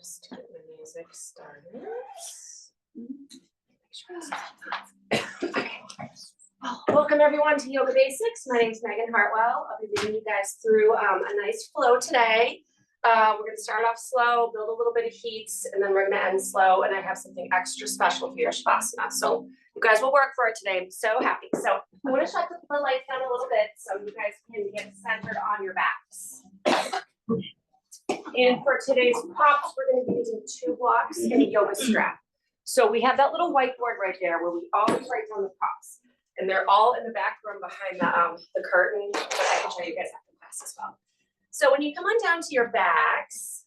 Just get the music started. Welcome everyone to Yoga Basics. My name is Megan Hartwell. I'll be leading you guys through a nice flow today. We're going to start off slow, build a little bit of heat, and then we're going to end slow. And I have something extra special for your Shavasana. So you guys will work for it today. I'm so happy. So I want to shut the lights down a little bit so you guys can get centered on your backs. And for today's props, we're going to be using 2 blocks and a yoga strap. So we have that little whiteboard right there where we always write down the props. And they're all in the back room behind the curtain, but I can show you guys after class as well. So when you come on down to your backs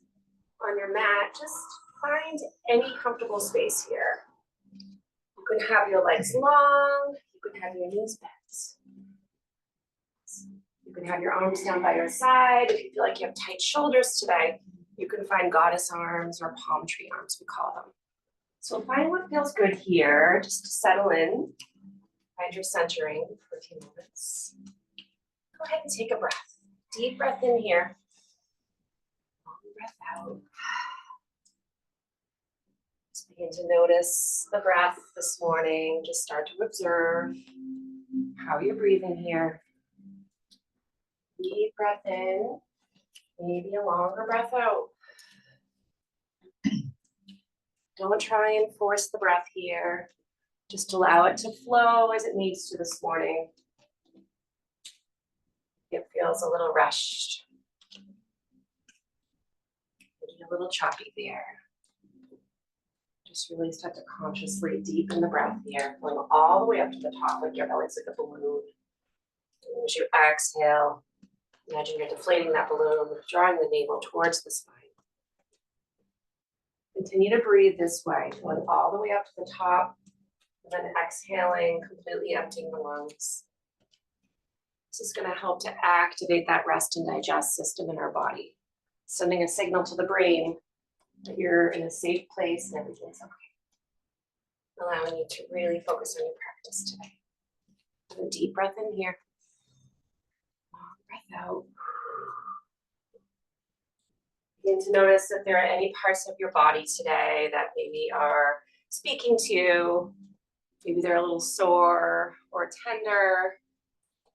on your mat, just find any comfortable space here. You can have your legs long, you can have your knees bent. You can have your arms down by your side. If you feel like you have tight shoulders today, you can find goddess arms or palm tree arms, we call them. So find what feels good here, just to settle in. Find your centering for a few moments. Go ahead and take a breath. Deep breath in here. Long breath out. Just begin to notice the breath this morning. Just start to observe how you're breathing here. Deep breath in, maybe a longer breath out. Don't try and force the breath here. Just allow it to flow as it needs to this morning. It feels a little rushed. Maybe a little choppy there. Just really start to consciously deepen the breath here, going all the way up to the top like your belly's like a balloon. And as you exhale, imagine you're deflating that balloon, drawing the navel towards the spine. Continue to breathe this way, going all the way up to the top, and then exhaling, completely emptying the lungs. This is going to help to activate that rest and digest system in our body, sending a signal to the brain that you're in a safe place and everything's okay. Allowing you to really focus on your practice today. Have a deep breath in here. Long breath out. Begin to notice if there are any parts of your body today that maybe are speaking to you. Maybe they're a little sore or tender,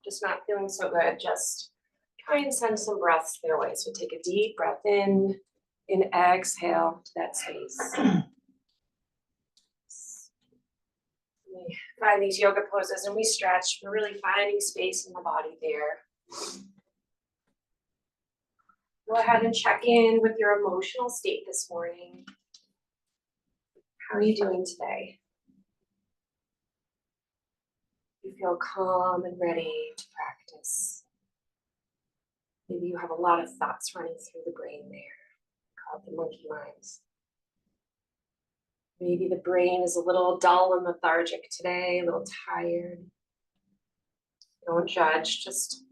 just not feeling so good. Just try and send some breaths their way. So take a deep breath in and exhale to that space. We find these yoga poses and we stretch. We're really finding space in the body there. Go ahead and check in with your emotional state this morning. How are you doing today? You feel calm and ready to practice. Maybe you have a lot of thoughts running through the brain there, called the monkey minds. Maybe the brain is a little dull and lethargic today, a little tired. Don't judge, just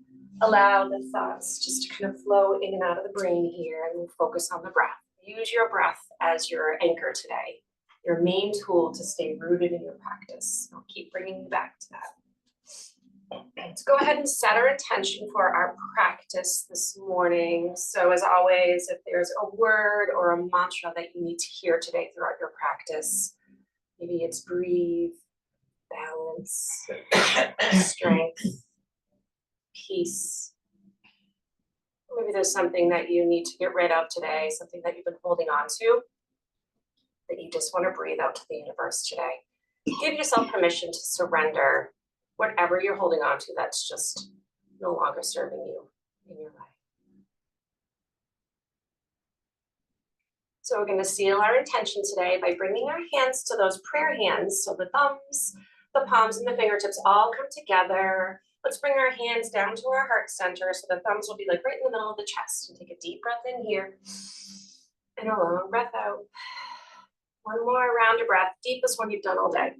allow the thoughts just to kind of flow in and out of the brain here, and we'll focus on the breath. Use your breath as your anchor today, your main tool to stay rooted in your practice. I'll keep bringing you back to that. Let's go ahead and set our intention for our practice this morning. So as always, if there's a word or a mantra that you need to hear today throughout your practice, maybe it's breathe, balance, strength, peace. Maybe there's something that you need to get rid of today, something that you've been holding on to, that you just want to breathe out to the universe today. Give yourself permission to surrender whatever you're holding on to that's just no longer serving you in your life. So we're going to seal our intention today by bringing our hands to those prayer hands. So the thumbs, the palms, and the fingertips all come together. Let's bring our hands down to our heart center. So the thumbs will be like right in the middle of the chest. And take a deep breath in here and a long breath out. One more round of breath, deepest one you've done all day.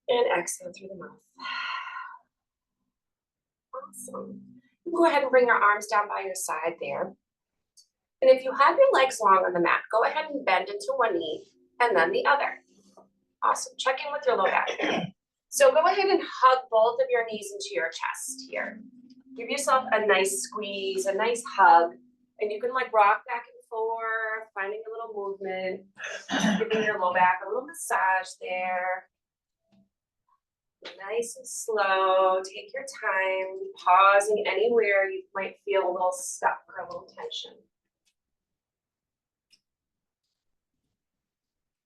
And exhale through the mouth. Awesome. Go ahead and bring your arms down by your side there. And if you have your legs long on the mat, go ahead and bend into one knee and then the other. Awesome. Check in with your low back. So go ahead and hug both of your knees into your chest here. Give yourself a nice squeeze, a nice hug, and you can like rock back and forth, finding a little movement, giving your low back a little massage there. Nice and slow, take your time, pausing anywhere you might feel a little stuck or a little tension.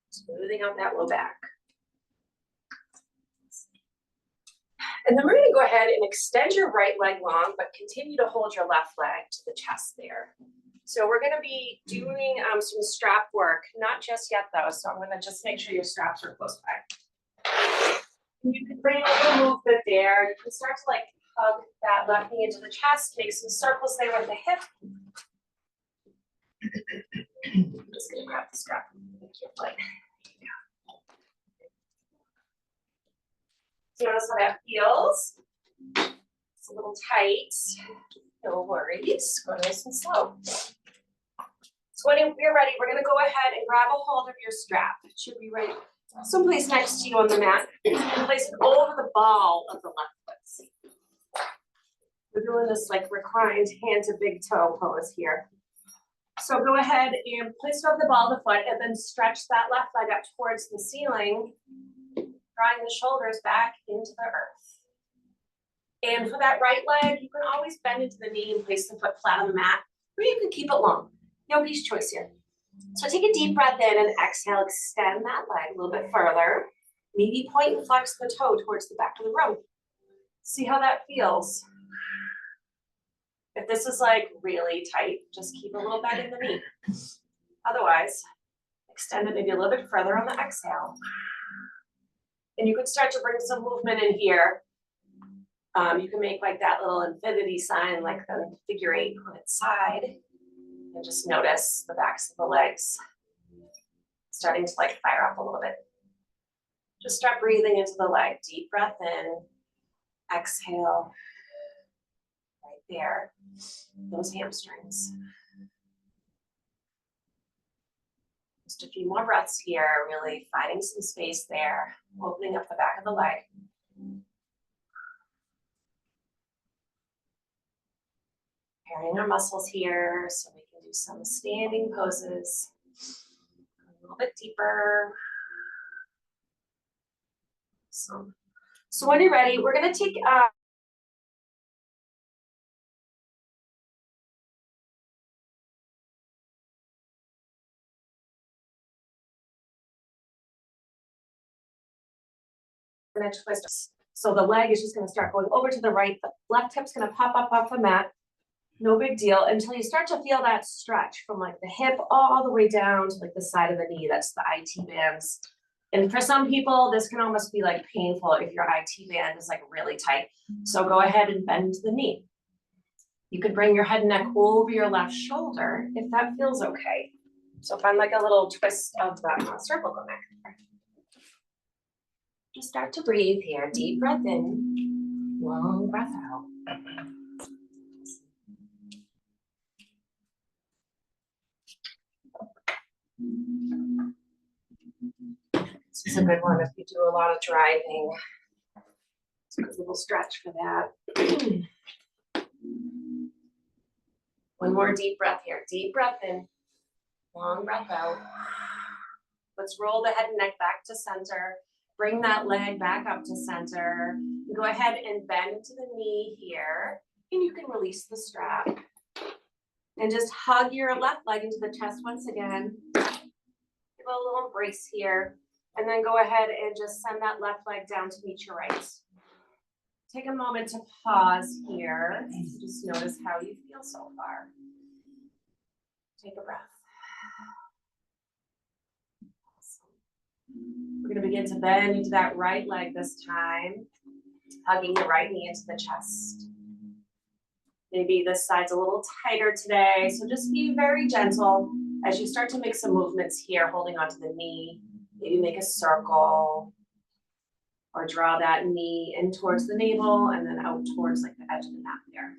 Smoothing out that low back. And then we're going to go ahead and extend your right leg long, but continue to hold your left leg to the chest there. So we're going to be doing some strap work, not just yet though, so I'm going to just make sure your straps are close by. You can bring a little movement there. You can start to like hug that left knee into the chest, make some circles there with the hip. I'm just going to grab the strap with your foot. Notice how that feels. It's a little tight. No worries. Go nice and slow. So when you're ready, we're going to go ahead and grab a hold of your strap. It should be right someplace next to you on the mat. And place it over the ball of the left foot. We're doing this like reclined hand to big toe pose here. So go ahead and place it over the ball of the foot and then stretch that left leg up towards the ceiling, drawing the shoulders back into the earth. And for that right leg, you can always bend into the knee and place the foot flat on the mat, or you can keep it long. Nobody's choice here. So take a deep breath in and exhale, extend that leg a little bit further. Maybe point and flex the toe towards the back of the room. See how that feels. If this is like really tight, just keep a little bend in the knee. Otherwise, extend it maybe a little bit further on the exhale. And you can start to bring some movement in here. You can make like that little infinity sign, like the figure 8 on its side. And just notice the backs of the legs starting to like fire up a little bit. Just start breathing into the leg. Deep breath in, exhale, right there, those hamstrings. Just a few more breaths here, really finding some space there, opening up the back of the leg. Pairing our muscles here so we can do some standing poses. A little bit deeper. So when you're ready, we're going to take twist. So the leg is just going to start going over to the right. The left hip's going to pop up off the mat. No big deal until you start to feel that stretch from like the hip all the way down to like the side of the knee. That's the IT bands. And for some people, this can almost be like painful if your IT band is like really tight. So go ahead and bend the knee. You could bring your head and neck over your left shoulder if that feels okay. So find like a little twist of the cervical neck. Just start to breathe here. Deep breath in, long breath out. This is a good one if you do a lot of driving. It's a good little stretch for that. One more deep breath here. Deep breath in, long breath out. Let's roll the head and neck back to center. Bring that leg back up to center. Go ahead and bend to the knee here. And you can release the strap. And just hug your left leg into the chest once again. Give it a little embrace here. And then go ahead and just send that left leg down to meet your right. Take a moment to pause here. Just notice how you feel so far. Take a breath. We're going to begin to bend into that right leg this time, hugging the right knee into the chest. Maybe this side's a little tighter today, so just be very gentle as you start to make some movements here, holding onto the knee. Maybe make a circle or draw that knee in towards the navel and then out towards like the edge of the mat there.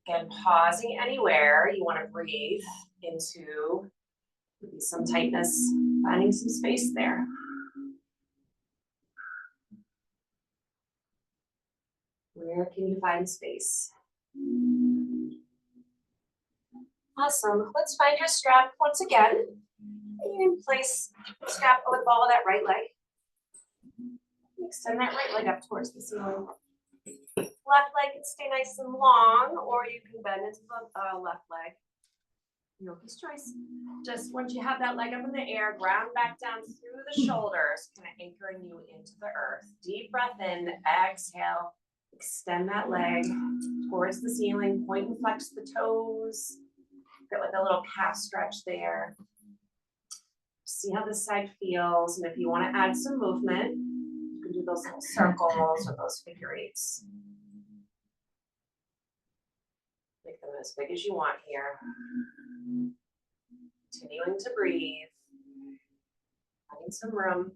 Again, pausing anywhere you want to breathe into maybe some tightness, finding some space there. Where can you find space? Awesome. Let's find your strap once again. And you can place the strap over the ball of that right leg. Extend that right leg up towards the ceiling. Left leg can stay nice and long, or you can bend into the left leg. Your choice. Just once you have that leg up in the air, ground back down through the shoulders, kind of anchoring you into the earth. Deep breath in, exhale, extend that leg towards the ceiling, point and flex the toes. Get like a little calf stretch there. See how this side feels, and if you want to add some movement, you can do those little circles or those figure eights. Make them as big as you want here. Continuing to breathe. Finding some room.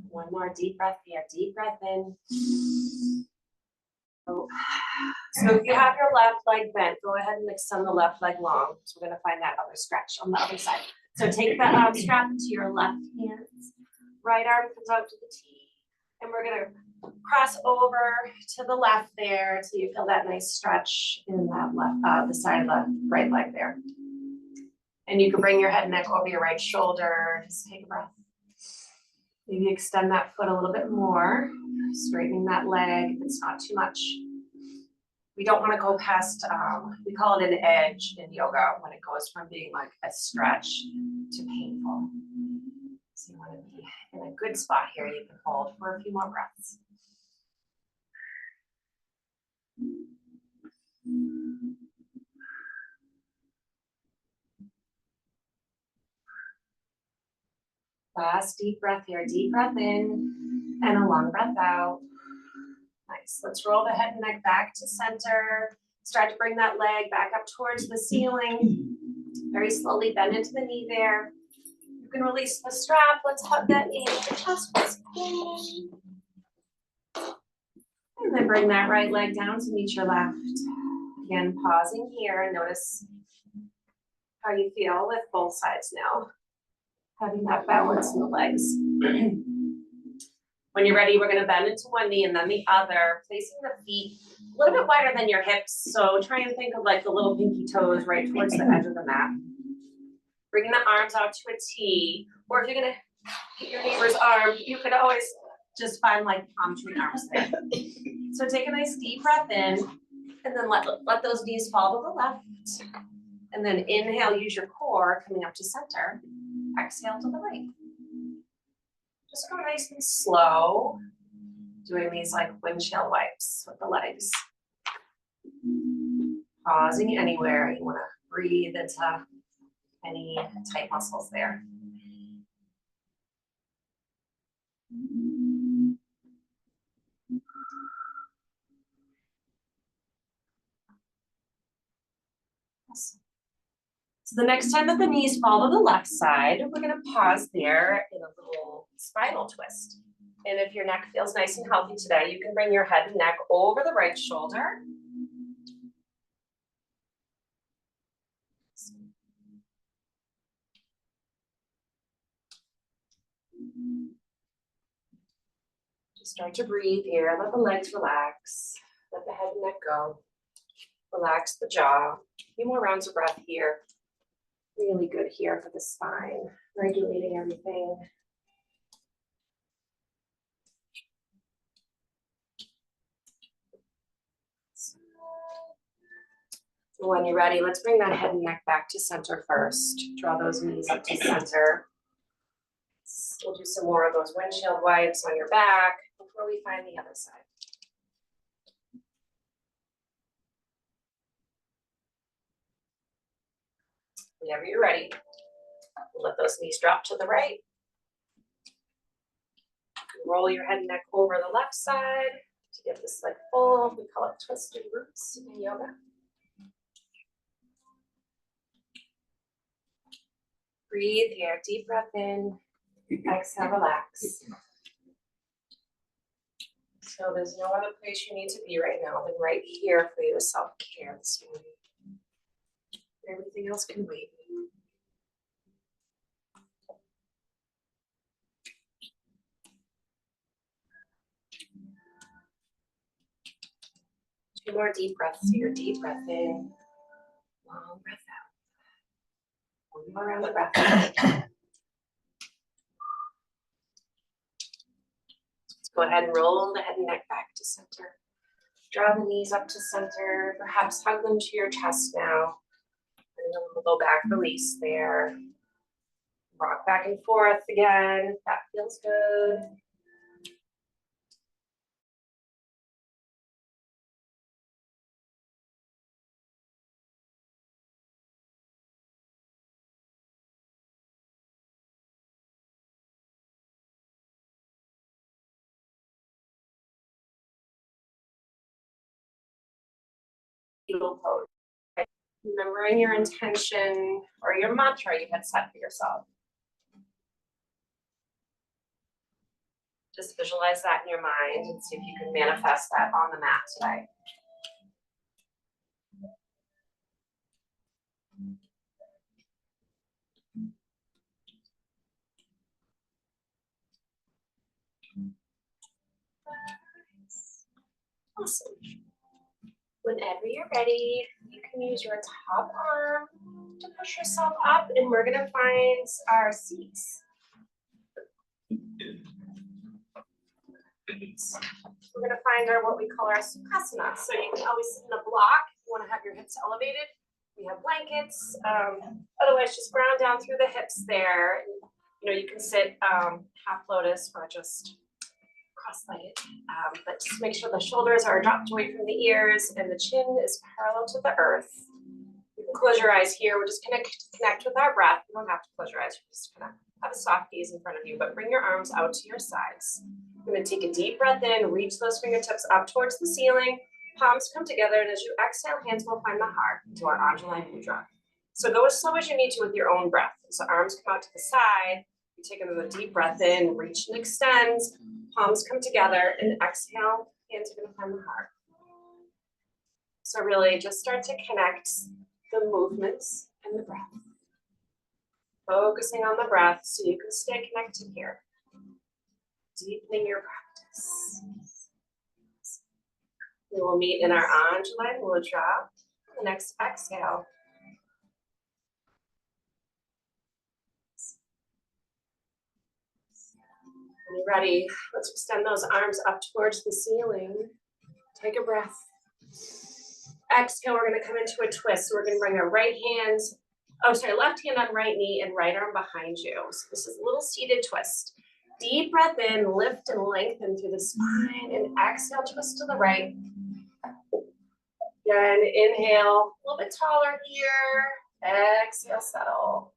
One more deep breath here. Deep breath in. Oh. So if you have your left leg bent, go ahead and extend the left leg long. So we're going to find that other stretch on the other side. So take the strap to your left hand. Right arm comes out to the T. And we're going to cross over to the left there till you feel that nice stretch in that left, the side of the right leg there. And you can bring your head and neck over your right shoulder. Just take a breath. Maybe extend that foot a little bit more, straightening that leg if it's not too much. We don't want to go past, we call it an edge in yoga when it goes from being like a stretch to painful. So you want to be in a good spot here. You can hold for a few more breaths. Last deep breath here. Deep breath in and a long breath out. Nice. Let's roll the head and neck back to center. Start to bring that leg back up towards the ceiling. Very slowly bend into the knee there. You can release the strap. Let's hug that knee into the chest once again. And then bring that right leg down to meet your left. Again, pausing here and notice how you feel with both sides now. Having that balance in the legs. When you're ready, we're going to bend into one knee and then the other, placing the feet a little bit wider than your hips. So try and think of like the little pinky toes right towards the edge of the mat. Bringing the arms out to a T, or if you're going to hit your neighbor's arm, you could always just find like palm tree arms there. So take a nice deep breath in, and then let those knees fall to the left. And then inhale, use your core coming up to center. Exhale to the right. Just go nice and slow, doing these like windshield wipes with the legs. Pausing anywhere you want to breathe into any tight muscles there. Awesome. So the next time that the knees fall to the left side, we're going to pause there in a little spinal twist. And if your neck feels nice and healthy today, you can bring your head and neck over the right shoulder. Just start to breathe here. Let the legs relax. Let the head and neck go. Relax the jaw. A few more rounds of breath here. Really good here for the spine, regulating everything. When you're ready, let's bring that head and neck back to center first. Draw those knees up to center. We'll do some more of those windshield wipes on your back before we find the other side. Whenever you're ready, let those knees drop to the right. Roll your head and neck over the left side to get this like full, we call it twisted roots in yoga. Breathe here, deep breath in, exhale, relax. So there's no other place you need to be right now than right here for your self-care this morning. Everything else can wait. more deep breaths here. Deep breath in, long breath out. One more round of breath. Let's go ahead and roll the head and neck back to center. Draw the knees up to center. Perhaps hug them to your chest now. And then we'll go back, release there. Rock back and forth again. That feels good. Fetal pose. Remembering your intention or your mantra you had set for yourself. Just visualize that in your mind and see if you can manifest that on the mat today. Awesome. Whenever you're ready, you can use your top arm to push yourself up, and we're gonna find our seats. We're gonna find our what we call our sukhasana. So you can always sit in a block. If you want to have your hips elevated, we have blankets. Otherwise, just ground down through the hips there. You know, you can sit half lotus or just cross-legged, but just make sure the shoulders are dropped away from the ears and the chin is parallel to the earth. You can close your eyes here. We're just gonna connect with our breath. You don't have to close your eyes. You're just gonna have a soft gaze in front of you, but bring your arms out to your sides. You're gonna take a deep breath in, reach those fingertips up towards the ceiling, palms come together, and as you exhale, hands will find the heart into our Anjali Mudra. So go as slow as you need to with your own breath. So arms come out to the side, you take another deep breath in, reach and extend, palms come together, and exhale, hands are gonna find the heart. So really just start to connect the movements and the breath. Focusing on the breath so you can stay connected here. Deepening your practice. We will meet in our Anjali Mudra. The next exhale. When you're ready, let's extend those arms up towards the ceiling. Take a breath. Exhale, we're gonna come into a twist. So we're gonna bring our left hand on right knee and right arm behind you. So this is a little seated twist. Deep breath in, lift and lengthen through the spine, and exhale, twist to the right. Again, inhale, a little bit taller here. Exhale, settle.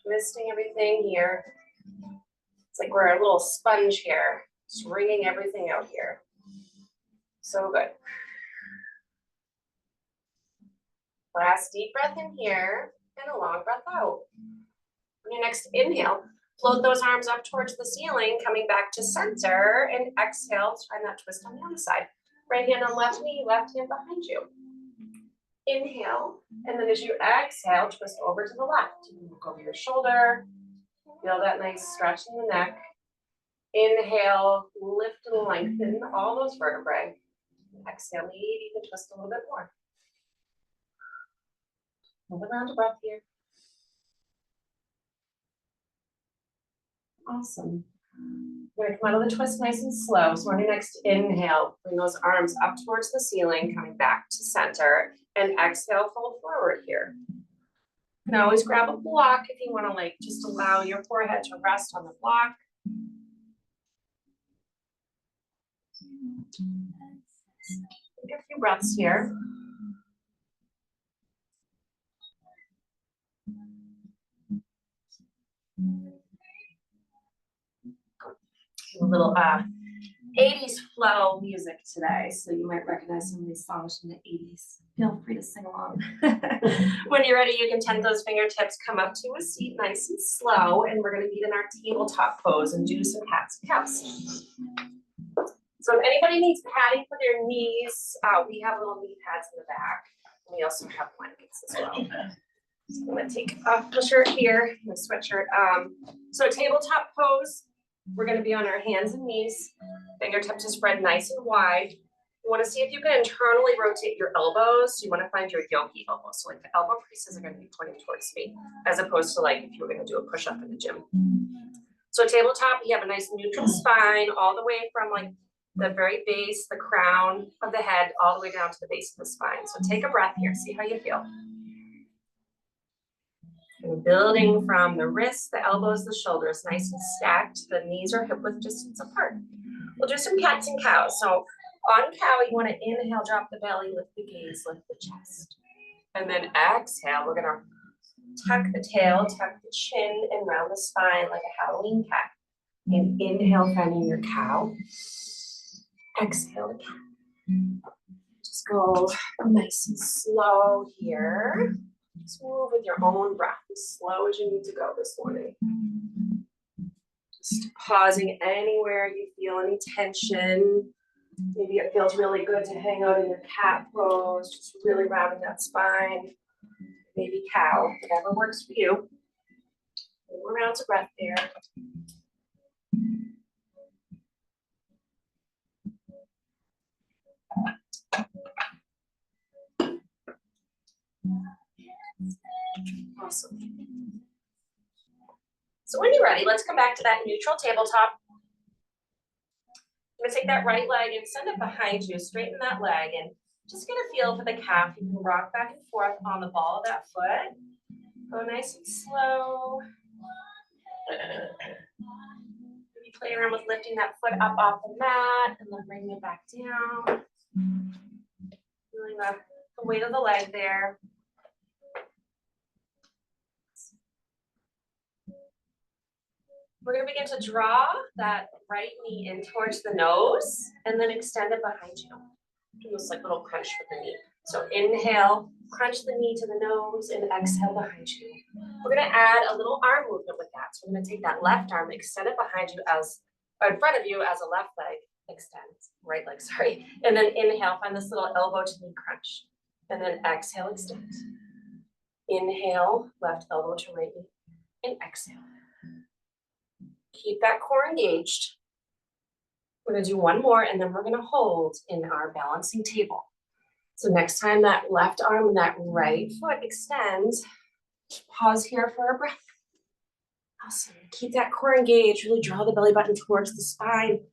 Twisting everything here. It's like we're a little sponge here, just wringing everything out here. So good. Last deep breath in here, and a long breath out. On your next inhale, float those arms up towards the ceiling, coming back to center, and exhale, try that twist on the other side. Right hand on left knee, left hand behind you. Inhale, and then as you exhale, twist over to the left. You can look over your shoulder, feel that nice stretch in the neck. Inhale, lift and lengthen all those vertebrae. Exhale, maybe you can twist a little bit more. Move around a breath here. Awesome. We're gonna come out of the twist nice and slow. So on your next inhale, bring those arms up towards the ceiling, coming back to center, and exhale, fold forward here. You can always grab a block if you wanna like just allow your forehead to rest on the block. Take a few breaths here. A little 80s flow music today, so you might recognize some of these songs from the 80s. Feel free to sing along. When you're ready, you can tent those fingertips, come up to a seat nice and slow, and we're gonna meet in our tabletop pose and do some cats and cows. So if anybody needs padding for their knees, we have little knee pads in the back. We also have blankets as well. So I'm gonna take off the shirt here, the sweatshirt. So tabletop pose, we're gonna be on our hands and knees. Fingertips are spread nice and wide. You want to see if you can internally rotate your elbows. You want to find your yogi elbows. So like the elbow creases are going to be pointing towards me, as opposed to like if you were going to do a push-up in the gym. So tabletop, you have a nice neutral spine all the way from like the very base, the crown of the head, all the way down to the base of the spine. So take a breath here, see how you feel. And building from the wrists, the elbows, the shoulders, nice and stacked. The knees are hip width distance apart. We'll do some cats and cows. So on cow, you want to inhale, drop the belly, lift the gaze, lift the chest. And then exhale, we're gonna tuck the tail, tuck the chin, and round the spine like a Halloween cat. And inhale, finding your cow. Exhale the cat. Just go nice and slow here. Just move with your own breath, as slow as you need to go this morning. Just pausing anywhere you feel any tension. Maybe it feels really good to hang out in your cat pose, just really rounding that spine. Maybe cow, whatever works for you. 4 rounds of breath there. Awesome. So when you're ready, let's come back to that neutral tabletop. I'm gonna take that right leg and send it behind you, straighten that leg, and just get a feel for the calf. You can rock back and forth on the ball of that foot. Go nice and slow. Maybe play around with lifting that foot up off the mat and then bringing it back down. Feeling the weight of the leg there. We're gonna begin to draw that right knee in towards the nose and then extend it behind you. Almost like a little crunch with the knee. So inhale, crunch the knee to the nose and exhale behind you. We're gonna add a little arm movement with that. So we're gonna take that left arm, extend it behind you as, or in front of you as a left leg extends, right leg, sorry. And then inhale, find this little elbow to knee crunch. And then exhale, extend. Inhale, left elbow to right knee, and exhale. Keep that core engaged. We're gonna do one more and then we're gonna hold in our balancing table. So next time that left arm and that right foot extends, pause here for a breath. Awesome, keep that core engaged, really draw the belly button towards the spine.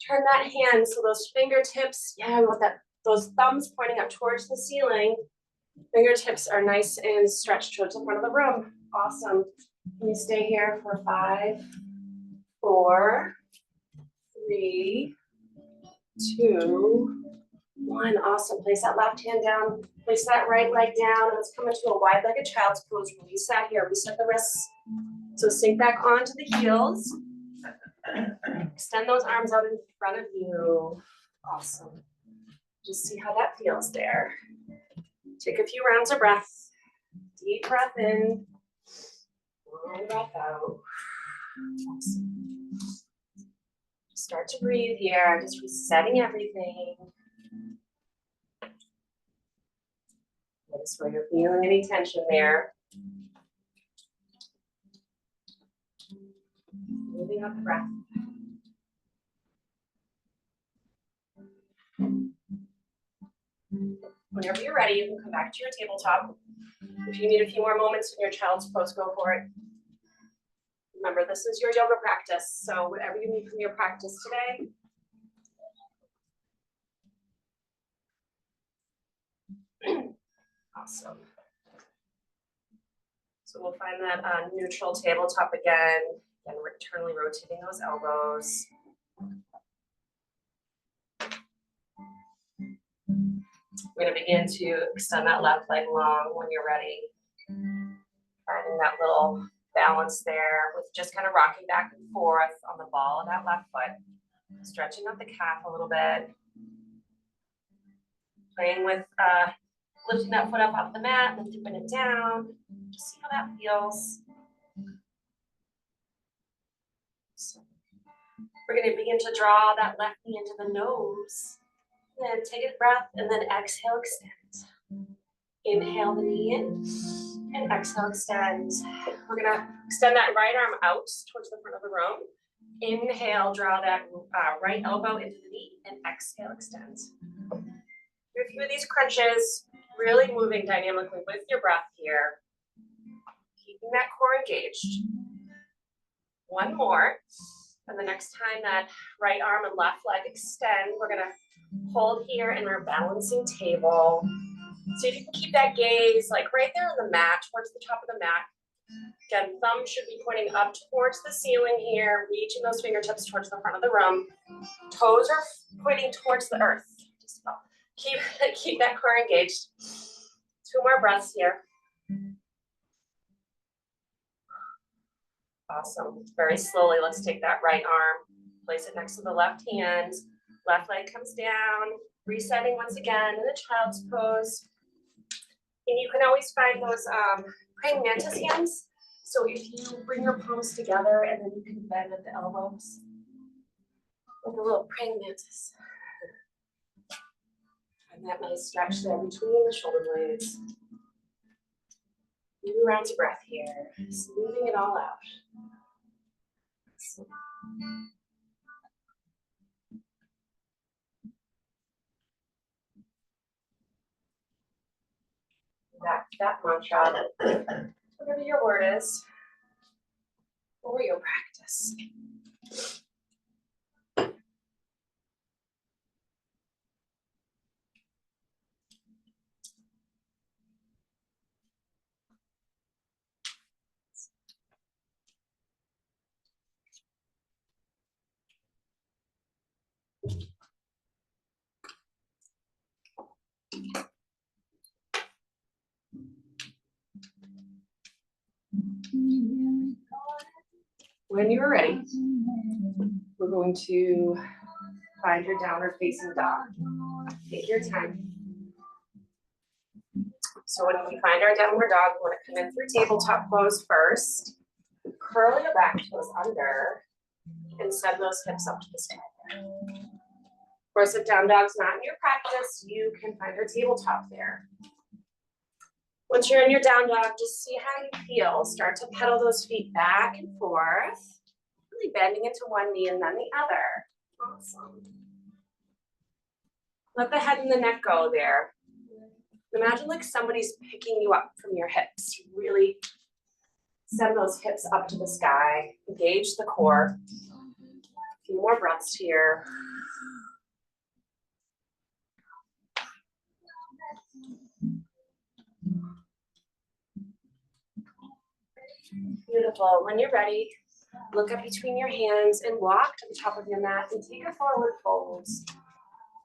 Turn that hand so those fingertips, yeah, we want those thumbs pointing up towards the ceiling. Fingertips are nice and stretched towards the front of the room. Awesome. Can you stay here for 5, 4, 3, 2, 1. Awesome. Place that left hand down. Place that right leg down. Let's come into a wide-legged child's pose. Release that here. Reset the wrists. So sink back onto the heels. Extend those arms out in front of you. Awesome. Just see how that feels there. Take a few rounds of breath. Deep breath in. Long breath out. Awesome. Start to breathe here, just resetting everything. Notice where you're feeling any tension there. Moving up the breath. Whenever you're ready, you can come back to your tabletop. If you need a few more moments in your child's pose, go for it. Remember, this is your yoga practice, so whatever you need from your practice today. Awesome. So we'll find that neutral tabletop again, and we're internally rotating those elbows. We're going to begin to extend that left leg long when you're ready. Finding that little balance there with just kind of rocking back and forth on the ball of that left foot. Stretching up the calf a little bit. Playing with lifting that foot up off the mat and dipping it down. Just see how that feels. So we're going to begin to draw that left knee into the nose. Then take a breath and then exhale, extend. Inhale the knee in and exhale, extend. We're gonna extend that right arm out towards the front of the room. Inhale, draw that right elbow into the knee, and exhale, extend. Do a few of these crunches, really moving dynamically with your breath here. Keeping that core engaged. One more. And the next time that right arm and left leg extend, we're gonna hold here in our balancing table. So if you can keep that gaze like right there on the mat, towards the top of the mat. Again, thumb should be pointing up towards the ceiling here, reaching those fingertips towards the front of the room. Toes are pointing towards the earth. Just keep that core engaged. 2 more breaths here. Awesome. Very slowly, let's take that right arm, place it next to the left hand. Left leg comes down, resetting once again in a child's pose. And you can always find those praying mantis hands. So if you bring your palms together and then you can bend at the elbows, like a little praying mantis. And that nice stretch there between the shoulder blades. Few rounds of breath here, smoothing it all out. That mantra, whatever your word is, or your practice. When you're ready, we're going to find your downward facing dog. Take your time. So when we find our downward dog, we want to come in through tabletop pose first. Curl your back toes under and send those hips up to the sky. Of course, if down dog's not in your practice, you can find your tabletop there. Once you're in your down dog, just see how you feel. Start to pedal those feet back and forth, really bending into one knee and then the other. Awesome. Let the head and the neck go there. Imagine like somebody's picking you up from your hips. Really send those hips up to the sky. Engage the core. A few more breaths here. Beautiful. When you're ready, look up between your hands and walk to the top of your mat and take a forward fold.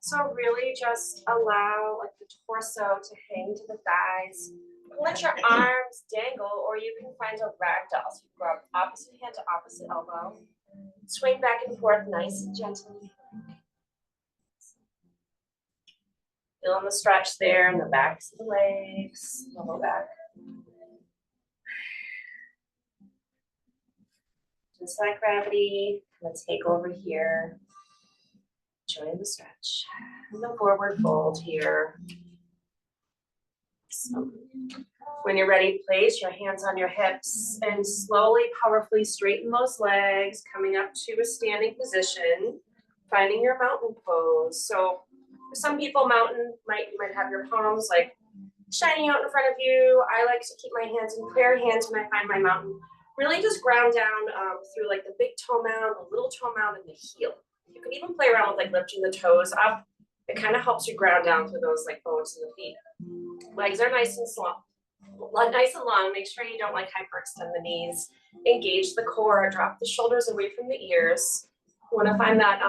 So really just allow like the torso to hang to the thighs. Let your arms dangle, or you can find a ragdoll. So you grab opposite hand to opposite elbow. Swing back and forth nice and gently. Feeling the stretch there in the backs of the legs, lower back. Just like gravity, let's take over here. Join the stretch. And the forward fold here. So when you're ready, place your hands on your hips and slowly, powerfully straighten those legs, coming up to a standing position, finding your mountain pose. So for some people, mountain you might have your palms like shining out in front of you. I like to keep my hands in prayer hands when I find my mountain. Really just ground down through like the big toe mound, the little toe mound, and the heel. You can even play around with like lifting the toes up. It kind of helps you ground down through those like bones in the feet. Legs are nice and long. Make sure you don't like hyperextend the knees. Engage the core. Drop the shoulders away from the ears. You want to find that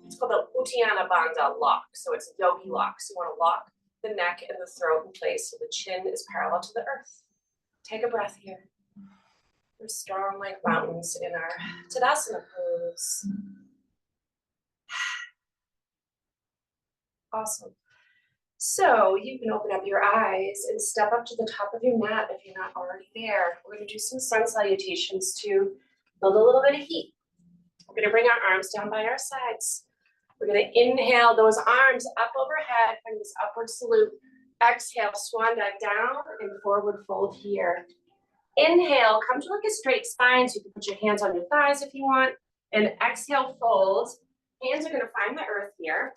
it's called the Uddiyana Bandha lock. So it's a yogi lock. So you want to lock the neck and the throat in place so the chin is parallel to the earth. Take a breath here. We're strong like mountains in our Tadasana pose. Awesome. So you can open up your eyes and step up to the top of your mat if you're not already there. We're going to do some sun salutations to build a little bit of heat. We're going to bring our arms down by our sides. We're going to inhale those arms up overhead, bring this upward salute. Exhale, swan dive down and forward fold here. Inhale, come to like a straight spine, so you can put your hands on your thighs if you want. And exhale, fold. Hands are gonna find the earth here.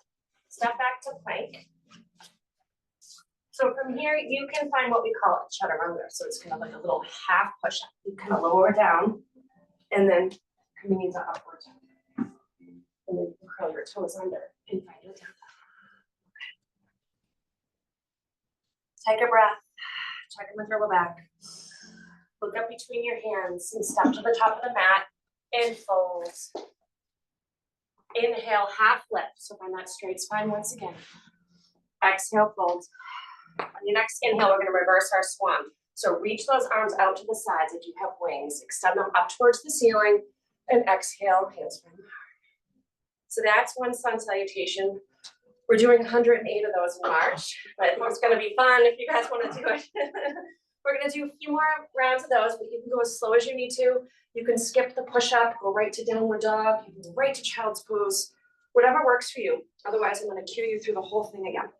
Step back to plank. So from here, you can find what we call a chaturanga. So it's kind of like a little half push-up. You kind of lower down and then coming into upward. And then you curl your toes under and find your down. Take a breath. Check in with your low back. Look up between your hands and step to the top of the mat and fold. Inhale, half lift. So find that straight spine once again. Exhale, fold. On your next inhale, we're going to reverse our swan. So reach those arms out to the sides if you have wings. Extend them up towards the ceiling and exhale, hands behind the heart. So that's one sun salutation. We're doing 108 of those in March, but it's going to be fun if you guys want to do it. We're going to do a few more rounds of those, but you can go as slow as you need to. You can skip the push-up, go right to downward dog, you can go right to child's pose, whatever works for you. Otherwise, I'm going to cue you through the whole thing again.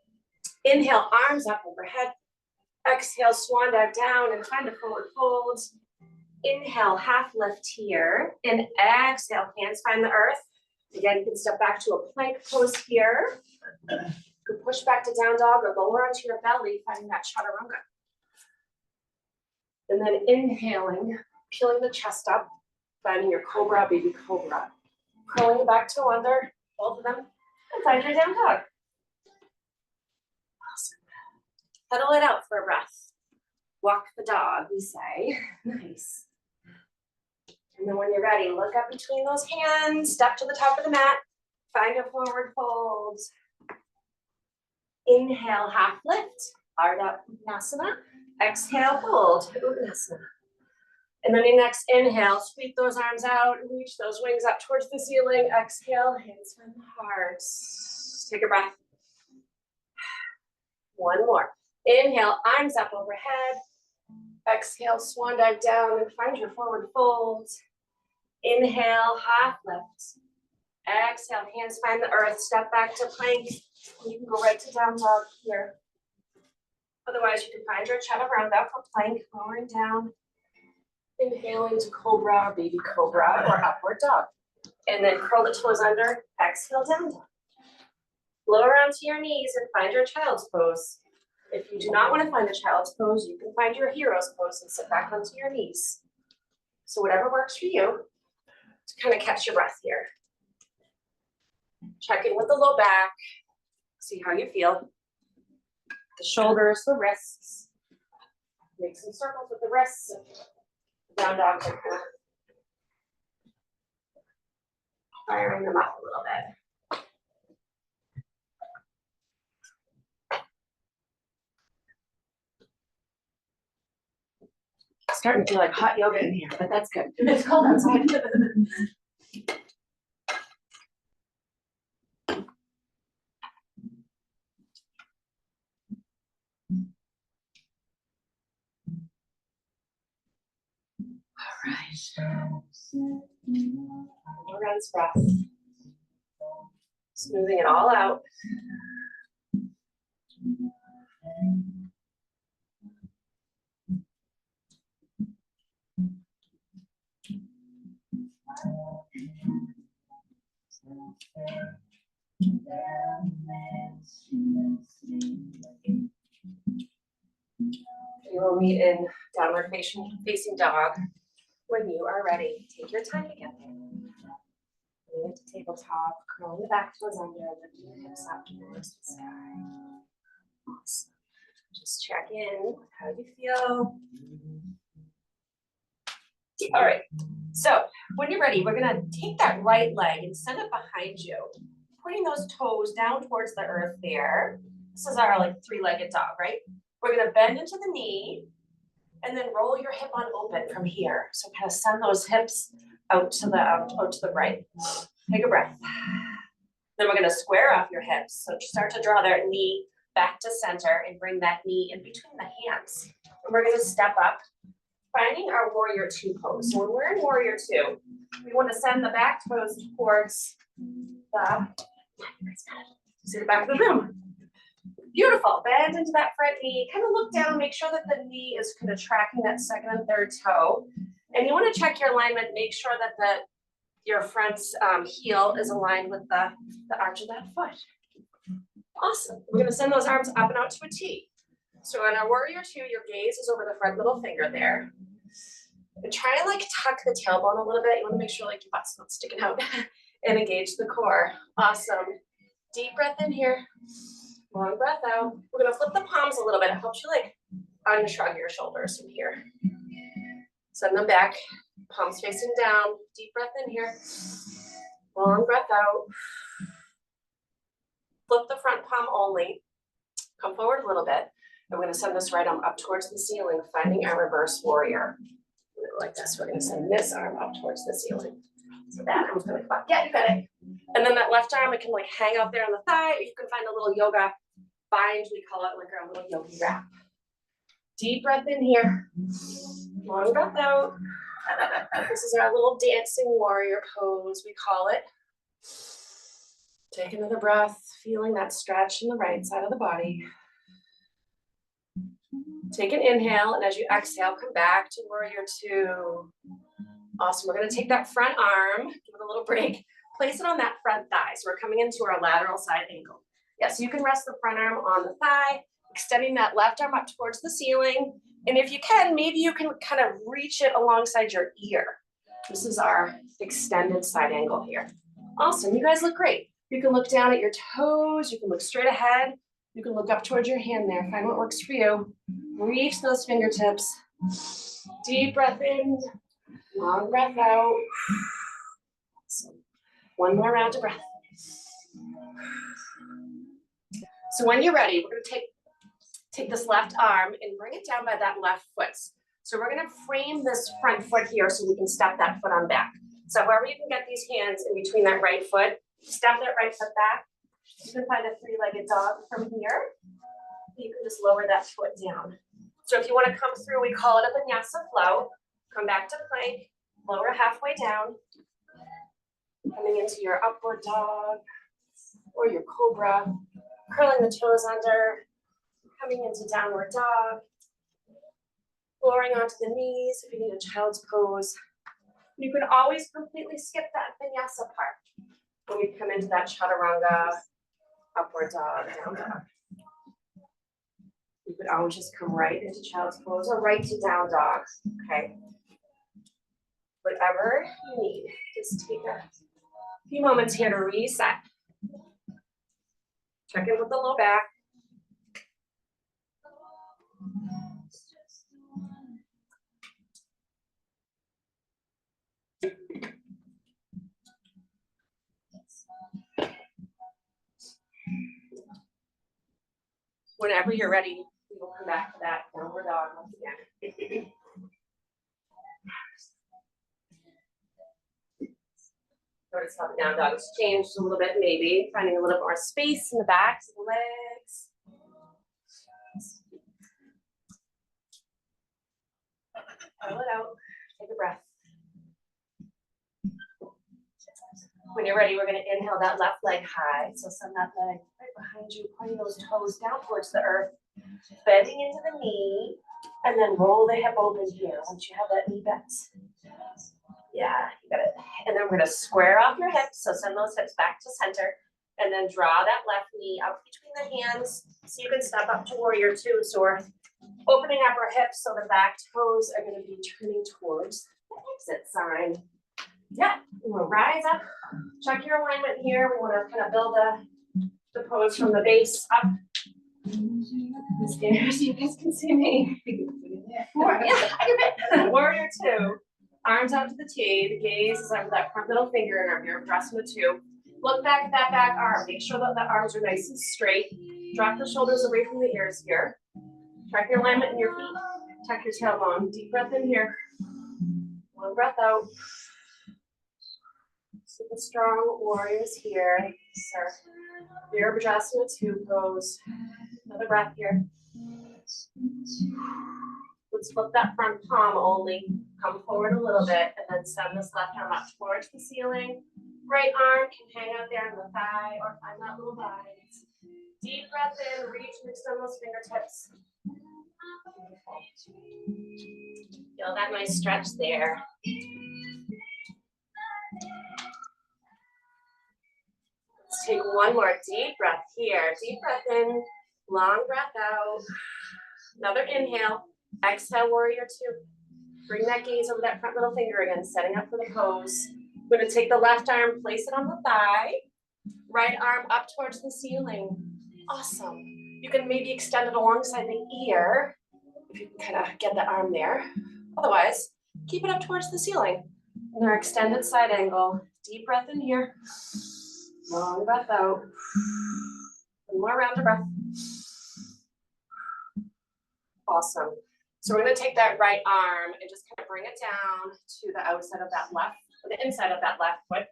Inhale, arms up overhead. Exhale, swan dive down and find a forward fold. Inhale, half lift here. And exhale, hands find the earth. Again, you can step back to a plank pose here. You can push back to down dog or lower onto your belly, finding that chaturanga. And then inhaling, peeling the chest up, finding your cobra, baby cobra. Curling back to under, both of them, and find your down dog. Awesome. Pedal it out for a breath. Walk the dog, we say. Nice. And then when you're ready, look up between those hands, step to the top of the mat, find a forward fold. Inhale, half lift, Ardha Uttanasana. Exhale, fold, Uttanasana. And then your next inhale, sweep those arms out, reach those wings up towards the ceiling. Exhale, hands find the heart. Take a breath. One more. Inhale, arms up overhead. Exhale, swan dive down and find your forward fold. Inhale, half lift. Exhale, hands find the earth. Step back to plank. You can go right to down dog here. Otherwise, you can find your chaturanga for plank, lowering down. Inhaling to cobra or baby cobra or upward dog. And then curl the toes under. Exhale, down dog. Lower onto your knees and find your child's pose. If you do not want to find a child's pose, you can find your hero's pose and sit back onto your knees. So whatever works for you to kind of catch your breath here. Check in with the low back. See how you feel. The shoulders, the wrists. Make some circles with the wrists. Down dogs are kind of firing them up a little bit. Starting to feel like hot yoga in here, but that's good. It's cold outside. All right. More rounds breath. Smoothing it all out. We will meet in downward facing dog when you are ready. Take your time again. Bring it to tabletop, curling the back toes under, lifting your hips up towards the sky. Awesome. Just check in with how you feel. All right. So when you're ready, we're gonna take that right leg and send it behind you, pointing those toes down towards the earth there. This is our like three-legged dog, right? We're gonna bend into the knee and then roll your hip on open from here. So kind of send those hips out to the right. Take a breath. Then we're gonna square off your hips. So start to draw that knee back to center and bring that knee in between the hands. And we're gonna step up, finding our warrior two pose. So when we're in warrior two, we want to send the back toes towards the back of the room. Beautiful. Bend into that front knee. Kind of look down, make sure that the knee is kind of tracking that second and third toe. And you want to check your alignment, make sure that your front heel is aligned with the arch of that foot. Awesome. We're gonna send those arms up and out to a T. So in our warrior two, your gaze is over the front middle finger there. And try and like tuck the tailbone a little bit. You wanna make sure like your butt's not sticking out and engage the core. Awesome. Deep breath in here. Long breath out. We're gonna flip the palms a little bit. It helps you like unshrug your shoulders from here. Send them back. Palms facing down. Deep breath in here. Long breath out. Flip the front palm only. Come forward a little bit. And we're gonna send this right arm up towards the ceiling, finding our reverse warrior. Like this. We're gonna send this arm up towards the ceiling. So that arm's gonna come up. Yeah, you got it. And then that left arm, it can like hang out there on the thigh, or you can find a little yoga bind. We call it like our little yogi wrap. Deep breath in here. Long breath out. This is our little dancing warrior pose, we call it. Take another breath, feeling that stretch in the right side of the body. Take an inhale, and as you exhale, come back to warrior two. Awesome. We're going to take that front arm, give it a little break, place it on that front thigh. So we're coming into our lateral side angle. Yeah, so you can rest the front arm on the thigh, extending that left arm up towards the ceiling. And if you can, maybe you can kind of reach it alongside your ear. This is our extended side angle here. Awesome. You guys look great. You can look down at your toes. You can look straight ahead. You can look up towards your hand there. Find what works for you. Reach those fingertips. Deep breath in. Long breath out. Awesome. One more round of breath. So when you're ready, we're going to take this left arm and bring it down by that left foot. So we're going to frame this front foot here so we can step that foot on back. So however you can get these hands in between that right foot, step that right foot back. You can find a three-legged dog from here. You can just lower that foot down. So if you want to come through, we call it a vinyasa flow. Come back to plank, lower halfway down. Coming into your upward dog or your cobra. Curling the toes under. Coming into downward dog. Lowering onto the knees if you need a child's pose. You can always completely skip that vinyasa part when you come into that chaturanga, upward dog, down dog. You could always just come right into child's pose or right to down dog, okay? Whatever you need, just take a few moments here to reset. Check in with the low back. Whenever you're ready, we will come back to that downward dog once again. Notice how the down dog has changed a little bit, maybe finding a little more space in the backs of the legs. Pull it out, take a breath. When you're ready, we're going to inhale that left leg high. So send that leg right behind you, pointing those toes down towards the earth, bending into the knee, and then roll the hip open here once you have that knee bent. Yeah, you got it. And then we're going to square off your hips. So send those hips back to center, and then draw that left knee out between the hands so you can step up to warrior two. So we're opening up our hips so the back toes are going to be turning towards the exit sign. Yeah, we'll rise up, check your alignment here. We want to kind of build the pose from the base up the stairs. You guys can see me. Warrior two, arms out to the T. The gaze is over that front middle finger in our mirror, pressing the two. Look back at that back arm. Make sure that the arms are nice and straight. Drop the shoulders away from the ears here. Check your alignment in your feet. Tuck your tailbone. Deep breath in here. Long breath out. Super strong warriors here. Sir. Virabhadrasana 2 pose. Another breath here. Let's flip that front palm only. Come forward a little bit and then send this left arm up towards the ceiling. Right arm can hang out there on the thigh or find that little bind. Deep breath in, reach and extend those fingertips. Feel that nice stretch there. take one more deep breath here. Deep breath in, long breath out. Another inhale. Exhale, warrior two. Bring that gaze over that front middle finger again, setting up for the pose. I'm going to take the left arm, place it on the thigh. Right arm up towards the ceiling. Awesome. You can maybe extend it alongside the ear, if you can kind of get the arm there. Otherwise, keep it up towards the ceiling. In our extended side angle. Deep breath in here. Long breath out. One more round of breath. Awesome. So we're going to take that right arm and just kind of bring it down to the outside of that left, or the inside of that left foot,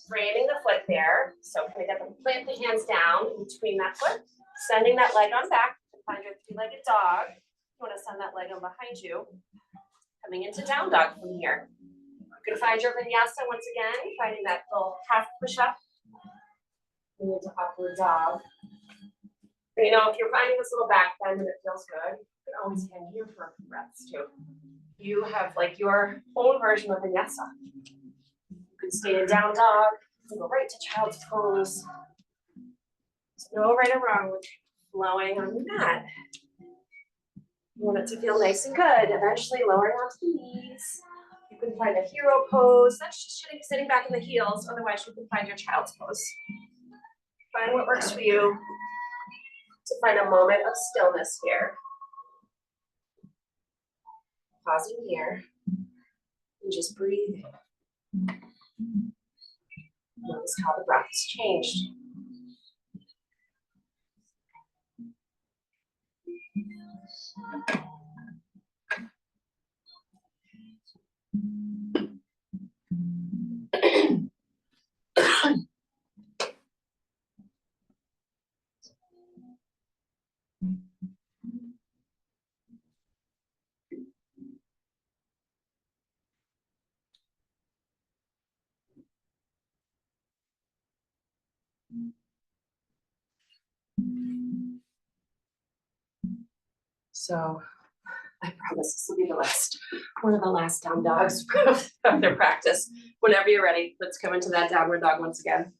framing the foot there. So kind of plant the hands down in between that foot, sending that leg on back to find your three-legged dog. You want to send that leg on behind you. Coming into down dog from here. You're going to find your vinyasa once again, finding that little half push-up. Into upward dog. And you know, if you're finding this little back bend and it feels good, you can always hang here for a few breaths too. You have like your own version of vinyasa. You can stay in down dog, go right to child's pose. There's no right or wrong with flowing on the mat. You want it to feel nice and good. Eventually lowering onto the knees. You can find a hero pose. That's just sitting back in the heels. Otherwise, you can find your child's pose. Find what works for you to find a moment of stillness here. Pausing here and just breathe. Notice how the breath has changed. So I promise this will be the last, one of the last down dogs of their practice. Whenever you're ready, let's come into that downward dog once again.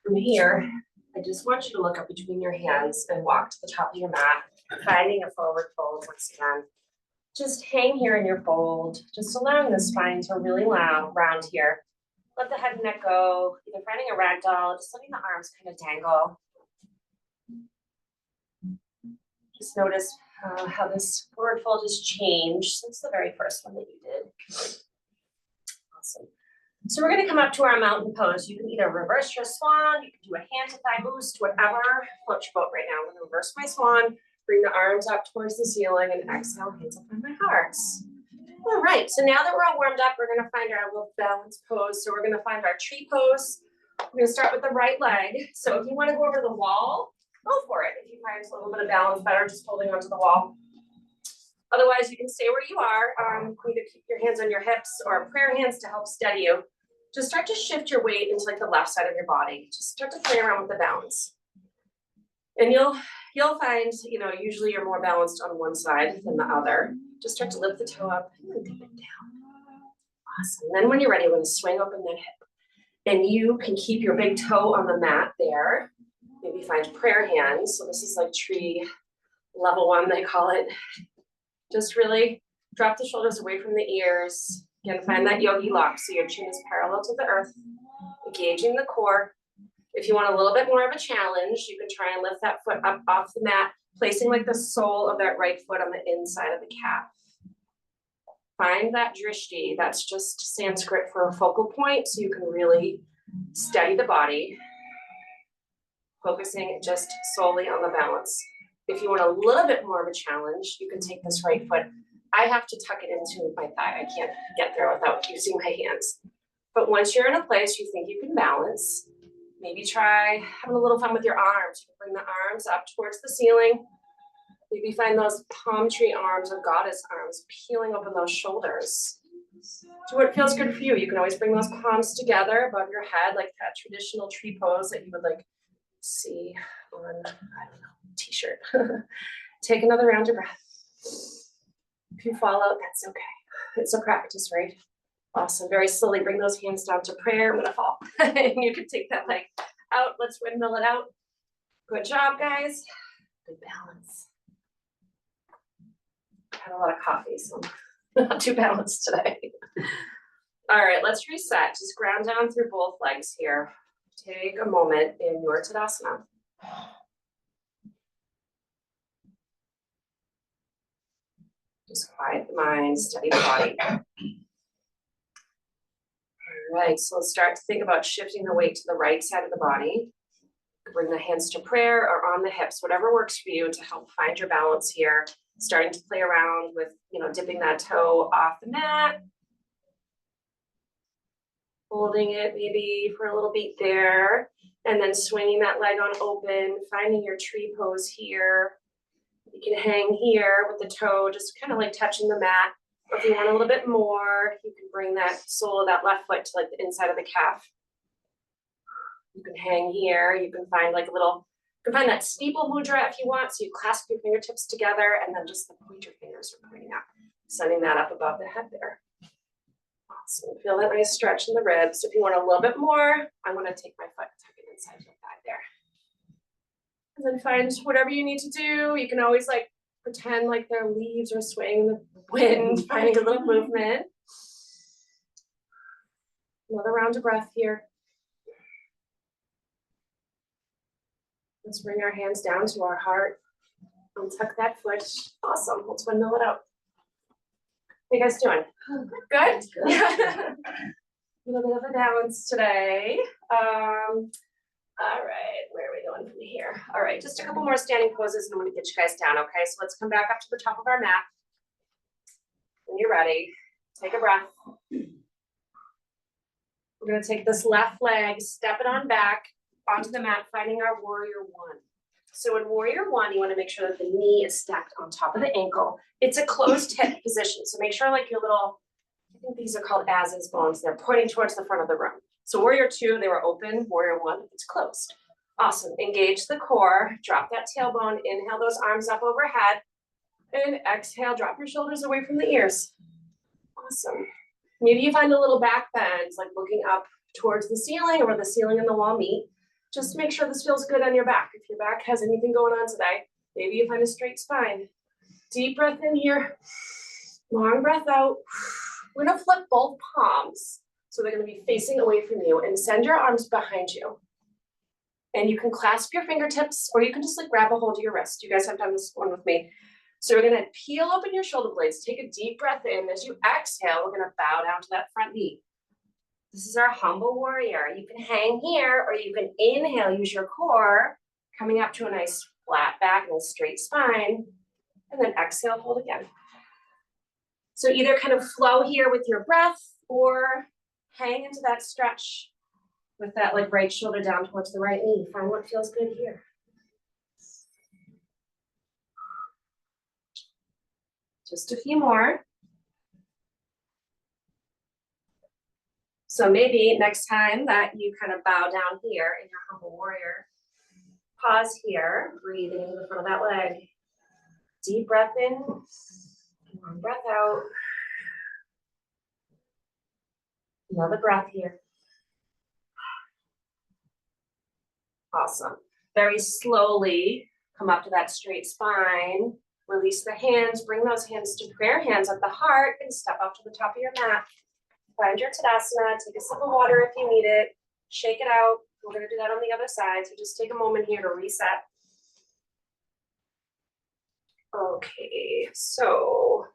From here, I just want you to look up between your hands and walk to the top of your mat, finding a forward fold once again. Just hang here in your fold, just allowing the spine to really round here. Let the head and neck go, either finding a rag doll, just letting the arms kind of dangle. Just notice how this forward fold has changed since the very first one that you did. Awesome. So we're going to come up to our mountain pose. You can either reverse your swan, you can do a hand to thigh boost, whatever floats your boat right now. I'm going to reverse my swan, bring the arms up towards the ceiling, and exhale, hands up on my hearts. All right, so now that we're all warmed up, we're going to find our little balance pose. So we're going to find our tree pose. We're going to start with the right leg. So if you want to go over the wall, go for it. If you find a little bit of balance better, just holding onto the wall. Otherwise, you can stay where you are. Either keep your hands on your hips or prayer hands to help steady you. Just start to shift your weight into like the left side of your body. Just start to play around with the balance. And you'll find, you know, usually you're more balanced on one side than the other. Just start to lift the toe up and dip it down. Awesome. And then when you're ready, we're going to swing open that hip. And you can keep your big toe on the mat there. Maybe find prayer hands. So this is like tree level 1, they call it. Just really drop the shoulders away from the ears. Again, find that yogi lock so your chin is parallel to the earth, engaging the core. If you want a little bit more of a challenge, you can try and lift that foot up off the mat, placing like the sole of that right foot on the inside of the calf. Find that drishti. That's just Sanskrit for a focal point, so you can really steady the body, focusing just solely on the balance. If you want a little bit more of a challenge, you can take this right foot. I have to tuck it into my thigh. I can't get there without using my hands. But once you're in a place you think you can balance, maybe try having a little fun with your arms. You can bring the arms up towards the ceiling. Maybe find those palm tree arms or goddess arms peeling open those shoulders. Do what feels good for you. You can always bring those palms together above your head, like that traditional tree pose that you would like see on, I don't know, t-shirt. Take another round of breath. If you fall out, that's okay. It's a practice, right? Awesome. Very slowly bring those hands down to prayer. I'm gonna fall. And you can take that leg out. Let's windmill it out. Good job, guys. Good balance. I had a lot of coffee, so I'm not too balanced today. All right, let's reset. Just ground down through both legs here. Take a moment in your Tadasana. Just quiet the mind, steady the body. All right, so let's start to think about shifting the weight to the right side of the body. Bring the hands to prayer or on the hips, whatever works for you to help find your balance here. Starting to play around with, dipping that toe off the mat. Holding it maybe for a little beat there. And then swinging that leg on open, finding your tree pose here. You can hang here with the toe, just kind of like touching the mat. Or if you want a little bit more, you can bring that sole of that left foot to like the inside of the calf. You can hang here. You can find like you can find that steeple mudra if you want. So you clasp your fingertips together and then just the pointer fingers are pointing up, sending that up above the head there. Awesome. Feel that nice stretch in the ribs. If you want a little bit more, I'm going to take my foot, tuck it inside your thigh there. And then find whatever you need to do. You can always like pretend like their leaves are swaying in the wind, finding a little movement. Another round of breath here. Let's bring our hands down to our heart. Untuck that foot. Awesome. Let's windmill it out. How you guys doing? Good? A little bit of a balance today. All right, where are we going from here? All right, just a couple more standing poses and I'm gonna get you guys down, okay? So let's come back up to the top of our mat. When you're ready, take a breath. We're gonna take this left leg, step it on back onto the mat, finding our warrior one. So in warrior one, you wanna make sure that the knee is stacked on top of the ankle. It's a closed hip position, so make sure like your little, I think these are called as-is bones, they're pointing towards the front of the room. So warrior two, they were open. Warrior one, it's closed. Awesome. Engage the core. Drop that tailbone. Inhale those arms up overhead. And exhale, drop your shoulders away from the ears. Awesome. Maybe you find a little back bend, like looking up towards the ceiling or where the ceiling and the wall meet. Just make sure this feels good on your back. If your back has anything going on today, maybe you find a straight spine. Deep breath in here. Long breath out. We're going to flip both palms. So they're going to be facing away from you and send your arms behind you. And you can clasp your fingertips or you can just like grab a hold of your wrist. You guys have done this one with me. So we're going to peel open your shoulder blades. Take a deep breath in. As you exhale, we're going to bow down to that front knee. This is our humble warrior. You can hang here or you can inhale, use your core, coming up to a nice flat back and a straight spine. And then exhale, hold again. So either kind of flow here with your breath or hang into that stretch with that like right shoulder down towards the right knee. Find what feels good here. Just a few more. So maybe next time that you kind of bow down here in your humble warrior, pause here, breathing into the front of that leg. Deep breath in, long breath out. Another breath here. Awesome. Very slowly come up to that straight spine. Release the hands, bring those hands to prayer hands at the heart and step up to the top of your mat. Find your Tadasana, take a sip of water if you need it. Shake it out. We're gonna do that on the other side. So just take a moment here to reset. Okay, so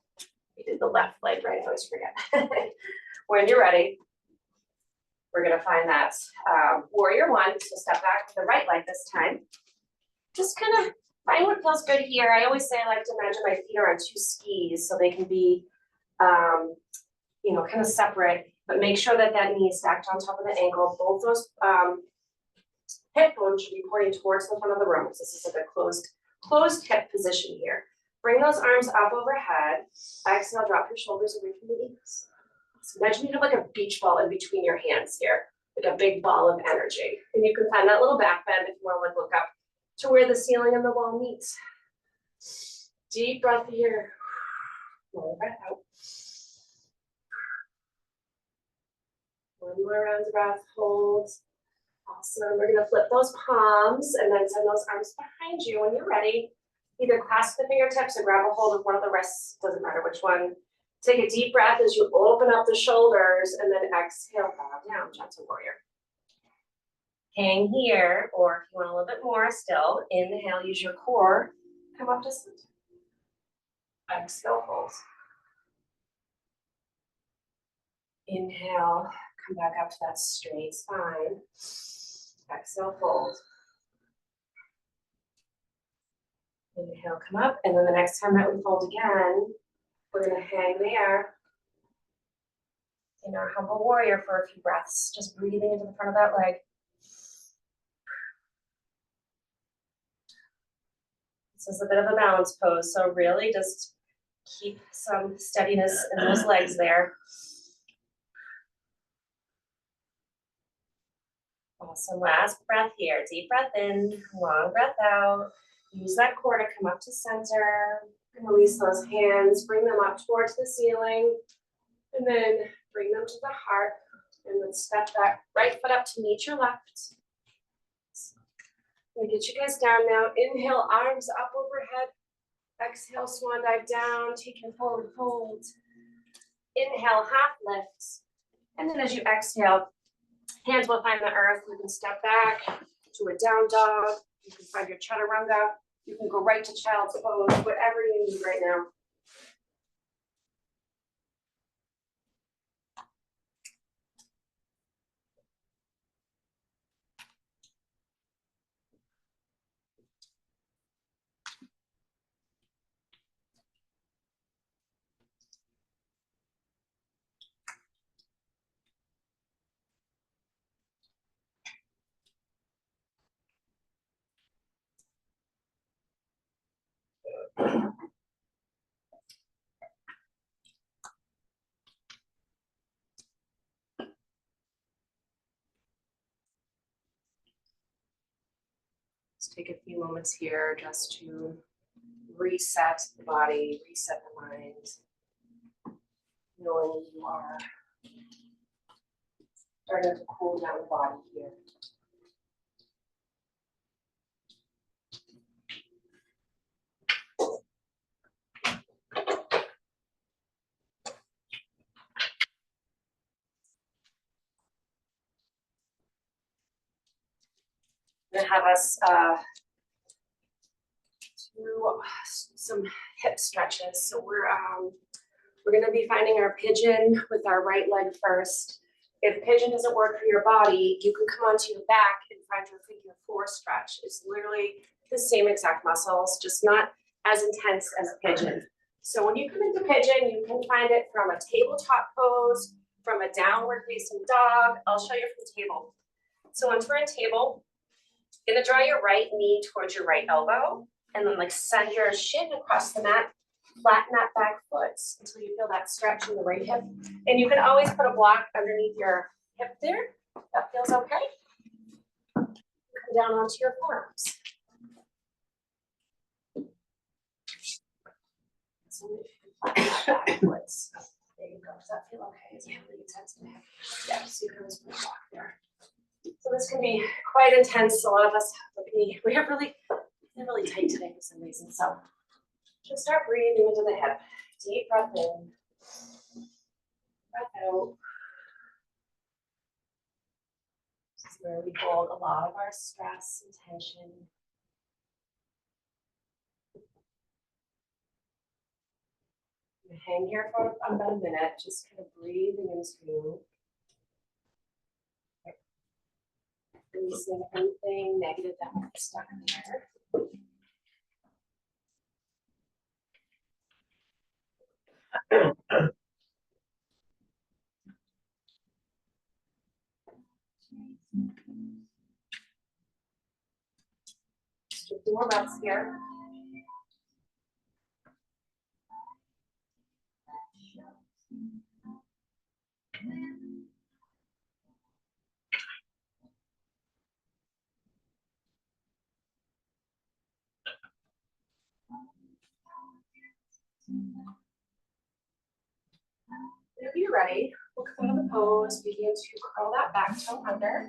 we did the left leg, right? I always forget. When you're ready, we're gonna find that warrior one. So step back with the right leg this time. Just kind of find what feels good here. I always say I like to imagine my feet are on two skis so they can be, kind of separate, but make sure that that knee is stacked on top of the ankle. Both those hip bones should be pointing towards the front of the room. So this is like a closed hip position here. Bring those arms up overhead. Exhale, drop your shoulders away from the knees. So imagine you have like a beach ball in between your hands here, like a big ball of energy. And you can find that little back bend if you want to like look up to where the ceiling and the wall meets. Deep breath here. Long breath out. more rounds of breath, hold. Awesome. We're gonna flip those palms and then send those arms behind you. When you're ready, either clasp the fingertips or grab a hold of one of the wrists, doesn't matter which one. Take a deep breath as you open up the shoulders and then exhale, bow down, gentle warrior. Hang here, or if you want a little bit more still, inhale, use your core, come up to center. Exhale, hold. Inhale, come back up to that straight spine. Exhale, fold. Inhale, come up, and then the next time that we fold again, we're gonna hang there in our humble warrior for a few breaths, just breathing into the front of that leg. This is a bit of a balance pose, so really just keep some steadiness in those legs there. Awesome, last breath here. Deep breath in, long breath out. Use that core to come up to center. And release those hands, bring them up towards the ceiling. And then bring them to the heart. And then step that right foot up to meet your left. I'm gonna get you guys down now. Inhale, arms up overhead. Exhale, swan dive down. Take your forward fold. Inhale, half lift. And then as you exhale, hands will find the earth. You can step back to a down dog. You can find your chaturanga. You can go right to child's pose, whatever you need right now. Let's take a few moments here just to reset the body, reset the mind, knowing you are starting to cool down the body here. I'm gonna have us do some hip stretches. So we're gonna be finding our pigeon with our right leg first. If pigeon doesn't work for your body, you can come onto your back and find your figure four stretch. It's literally the same exact muscles, just not as intense as pigeon. So when you come into pigeon, you can find it from a tabletop pose, from a downward facing dog. I'll show you from table. So once we're in table, you're gonna draw your right knee towards your right elbow, and then like send your shin across the mat, flatten that back foot until you feel that stretch in the right hip. And you can always put a block underneath your hip there. That feels okay. Come down onto your forearms. So if you can flatten that back foot. There you go. Does that feel okay? It's really intense in the hip. Yeah, so you can always put a block there. So this can be quite intense. A lot of us, like me, they're really tight today for some reason. So just start breathing into the hip. Deep breath in, breath out. This is where we hold a lot of our stress and tension. Hang here for about a minute, just kind of breathing into releasing anything negative that might be stuck in there. Just a few more breaths here. If you're ready, we'll come out of the pose, begin to curl that back toe under.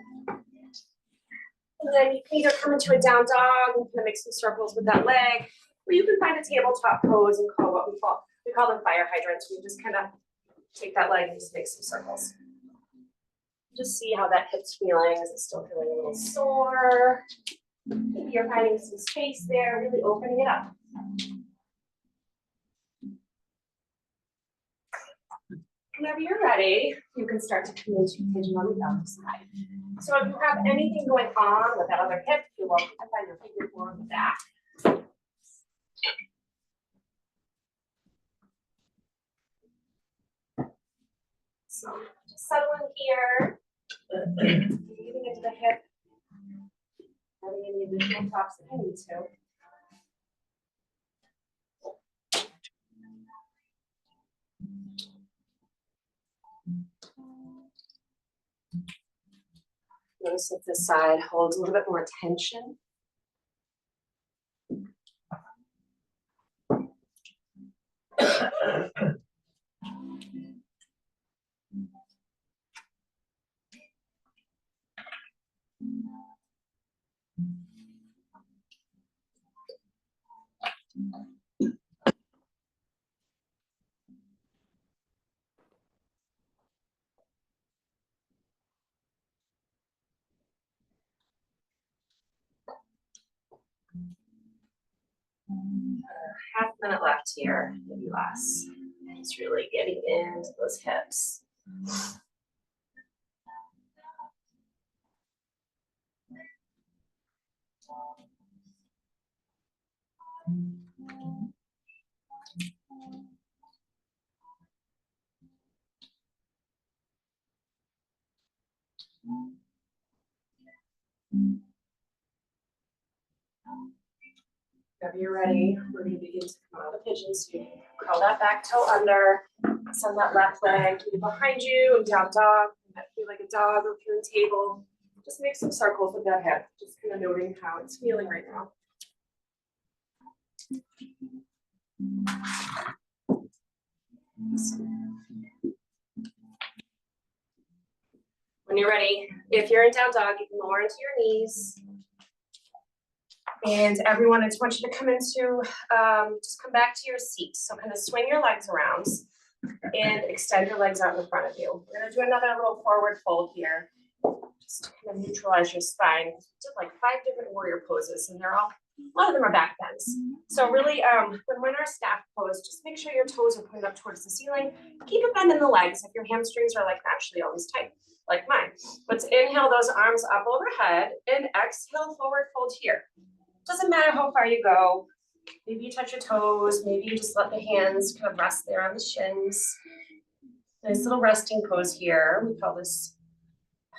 And then you can either come into a down dog and kind of make some circles with that leg, or you can find a tabletop pose and call what we call them fire hydrants. We just kind of take that leg and just make some circles. Just see how that hip's feeling. Is it still feeling a little sore? Maybe you're finding some space there, really opening it up. Whenever you're ready, you can start to come into pigeon on the other side. So if you have anything going on with that other hip, you're welcome to find your figure four on the back. So just settle in here, breathing into the hip, adding any additional props that you need to. Notice if this side holds a little bit more tension. Half a minute left here, maybe less. It's really getting into those hips. Whenever you're ready, we're going to begin to come out of the pigeon. So you curl that back toe under, send that left leg behind you, and down dog. Feel like a dog or if you're in table. Just make some circles with that hip. Just kind of noting how it's feeling right now. When you're ready, if you're in down dog, you can lower into your knees. And everyone, I just want you to come into, just come back to your seat. So kind of swing your legs around and extend your legs out in front of you. We're gonna do another little forward fold here. Just to kind of neutralize your spine. We did like 5 different warrior poses and a lot of them are back bends. So really, when we're in our staff pose, just make sure your toes are pointed up towards the ceiling. Keep a bend in the legs if your hamstrings are like naturally always tight, like mine. Let's inhale those arms up overhead and exhale forward fold here. Doesn't matter how far you go. Maybe you touch your toes. Maybe you just let the hands kind of rest there on the shins. Nice little resting pose here. We call this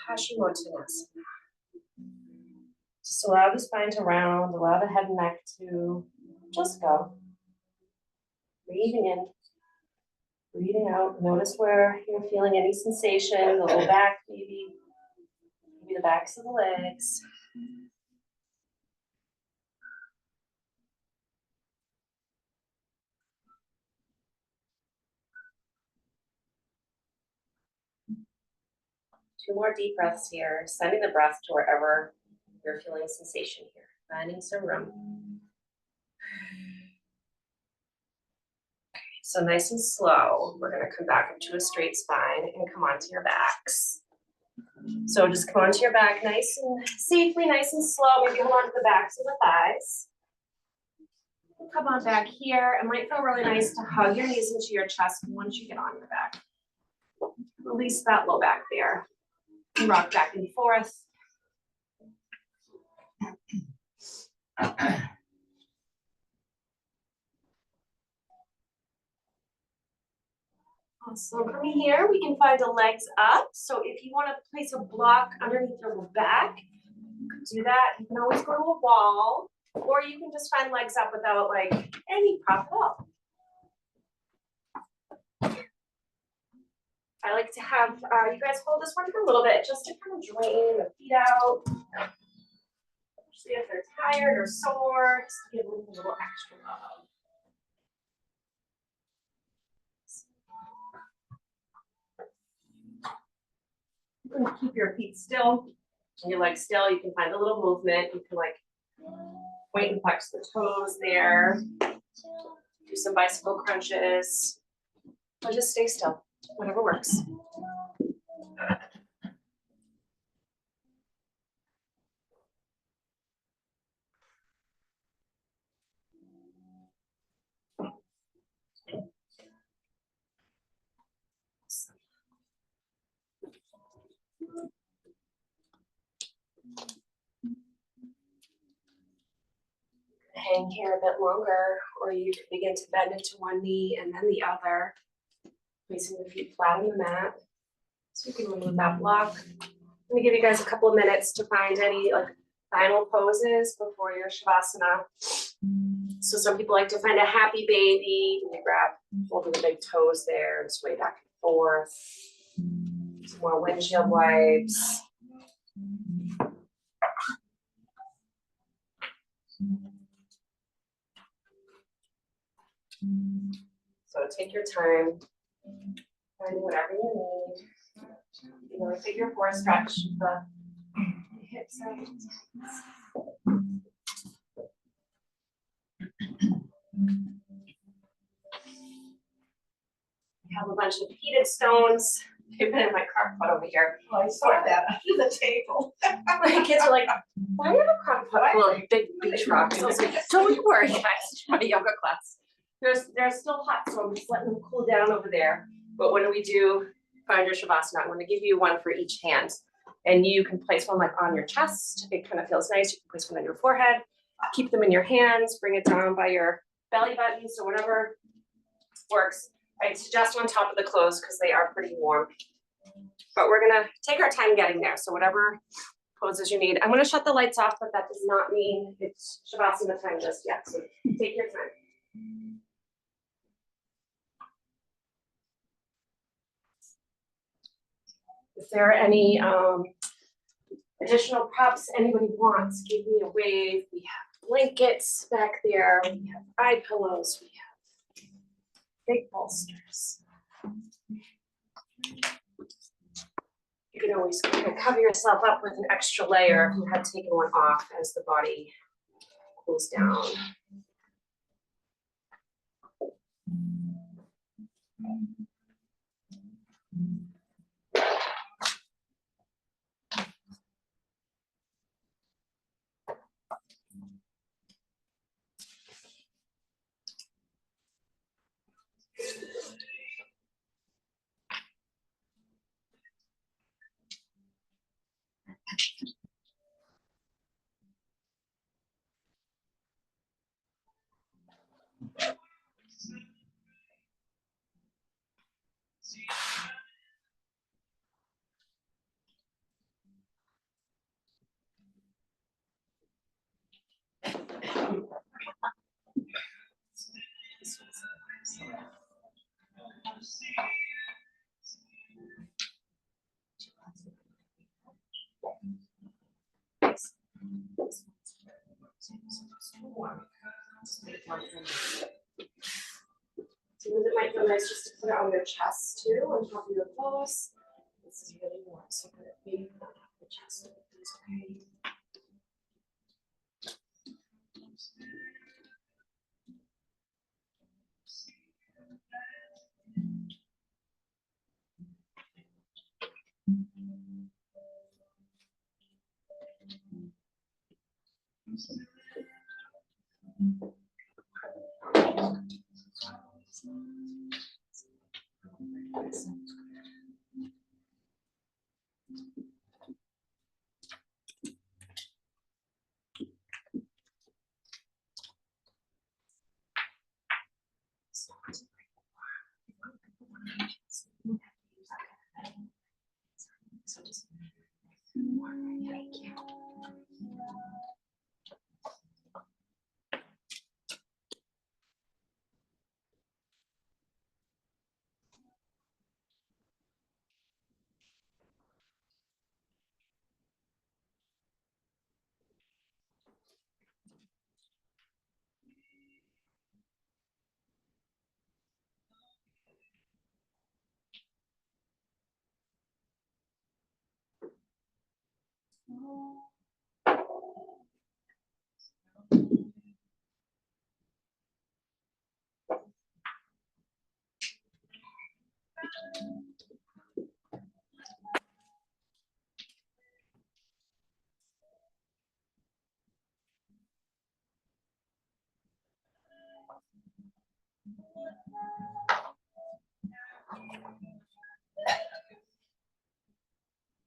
Paschimottanasana. Just allow the spine to round, allow the head and neck to just go. Breathing in, breathing out. Notice where you're feeling any sensation, the low back maybe the backs of the legs. Two more deep breaths here, sending the breath to wherever you're feeling sensation here, finding some room. So nice and slow, we're gonna come back up to a straight spine and come onto your backs. So just come onto your back nice and safely, nice and slow. Maybe hold on to the backs of the thighs. Come on back here. It might feel really nice to hug your knees into your chest once you get on your back. Release that low back there. Rock back and forth. Awesome. From here, we can find the legs up. So if you want to place a block underneath your back, you can do that. You can always go to a wall, or you can just find legs up without like any prop at all. I like to have you guys hold this one for a little bit just to kind of drain the feet out. Especially if they're tired or sore, just give them a little extra love. And keep your feet still, and your legs still. You can find a little movement. You can like point and flex the toes there. Do some bicycle crunches, or just stay still, whatever works. Hang here a bit longer, or you can begin to bend into one knee and then the other, placing the feet flat on the mat. So you can remove that block. I'm gonna give you guys a couple of minutes to find any like final poses before your Shavasana. So some people like to find a happy baby, and they grab, holding the big toes there and sway back and forth. Some more windshield wipes. So take your time, find whatever you need. You know, figure 4 stretch the hips out. I have a bunch of heated stones. They've been in my crock pot over here. Oh, I saw that under the table. My kids are like, why do you have a crock pot full of big beach rocks? I was like, don't worry, guys, my yoga class. They're still hot, so I'm just letting them cool down over there. But when we do find your Shavasana, I'm going to give you one for each hand. And you can place one like on your chest. It kind of feels nice. You can place one on your forehead. Keep them in your hands. Bring it down by your belly button. So whatever works. I suggest on top of the clothes because they are pretty warm. But we're going to take our time getting there. So whatever poses you need. I'm going to shut the lights off, but that does not mean it's Shavasana time just yet. So take your time. If there are any additional props anybody wants, give me a wave. We have blankets back there. We have eye pillows. We have big bolsters. You can always kind of cover yourself up with an extra layer if you had taken one off as the body cools down. Sometimes it might feel nice just to put it on your chest too, on top of your clothes. This is really warm, so put it maybe on top of the chest. It's okay. So just warm, thank you.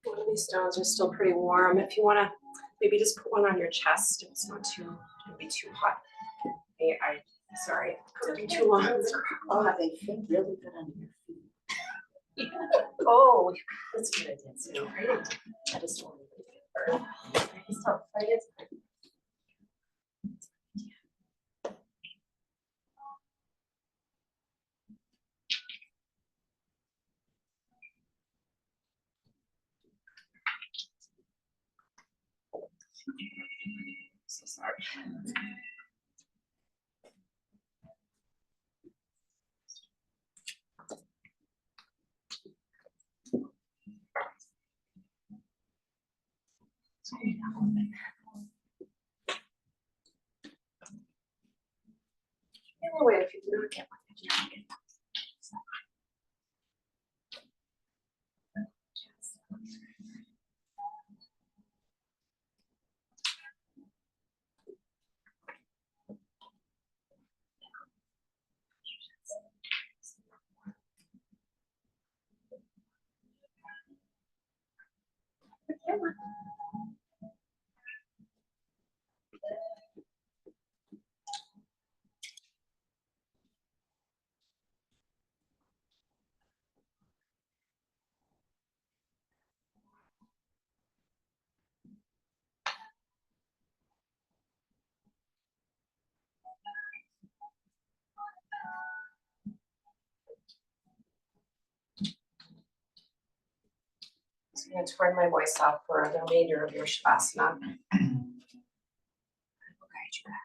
One of these stones are still pretty warm. If you want to, maybe just put one on your chest if it's not gonna be too hot. Sorry, it'll be too long. Oh, they feel really good on your feet. Oh, that's a good idea too. Right? I just don't want to burn. I just don't fight it. So sorry. Wait, if you do not get one, you don't get one. So I'm going to turn my voice off for the remainder of your Shavasana. I'll guide you back.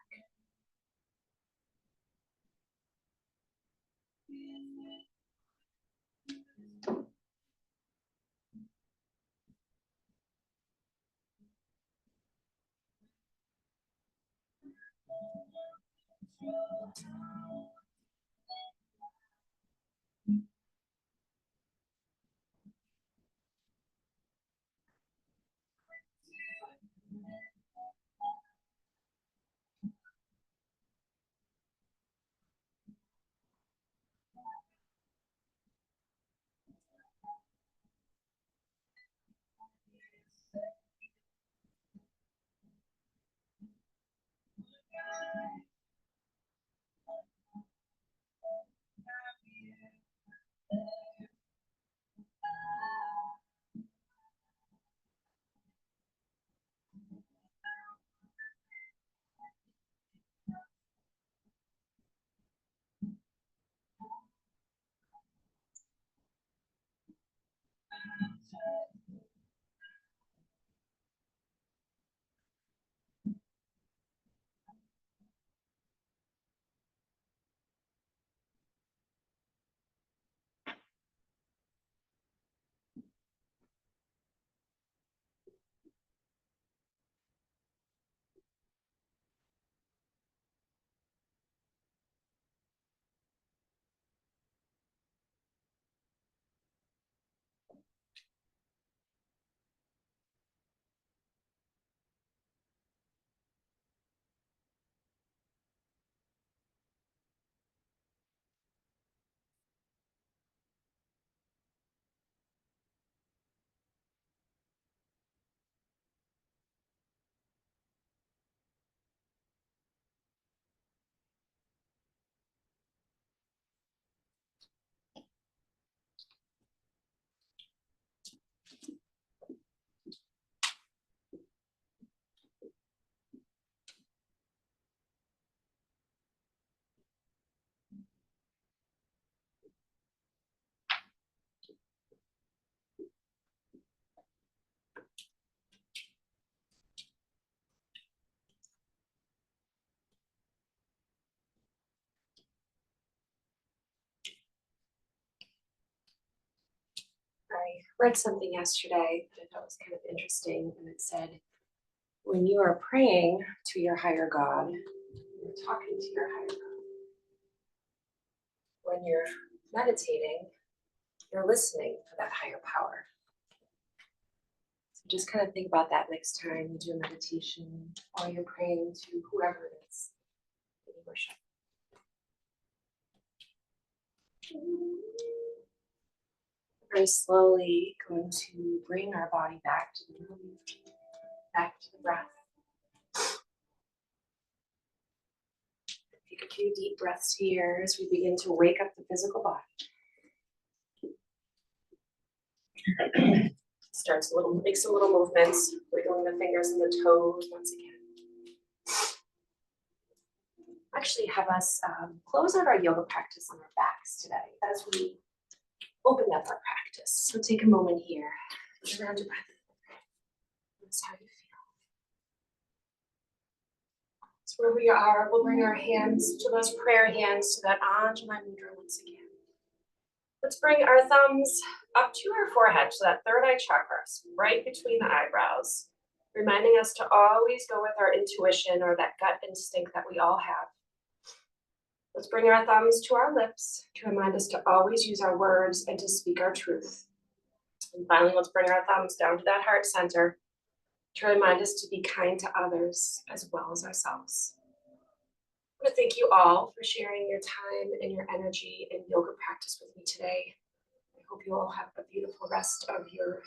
I read something yesterday that I thought was kind of interesting, and it said, when you are praying to your higher God, you're talking to your higher God. When you're meditating, you're listening for that higher power. So just kind of think about that next time you do a meditation or you're praying to whoever it is that you worship. Very slowly going to bring our body back to the room, back to the breath. Take a few deep breaths here as we begin to wake up the physical body. Make some little movements, wiggling the fingers and the toes once again. Actually have us close out our yoga practice on our backs today as we open up our practice. So take a moment here, look around your breath. Notice how you feel. So where we are, we'll bring our hands to those prayer hands, to that Anjali mudra once again. Let's bring our thumbs up to our forehead, to that third eye chakra, right between the eyebrows, reminding us to always go with our intuition or that gut instinct that we all have. Let's bring our thumbs to our lips to remind us to always use our words and to speak our truth. And finally, let's bring our thumbs down to that heart center to remind us to be kind to others as well as ourselves. I want to thank you all for sharing your time and your energy and yoga practice with me today. I hope you all have a beautiful rest of your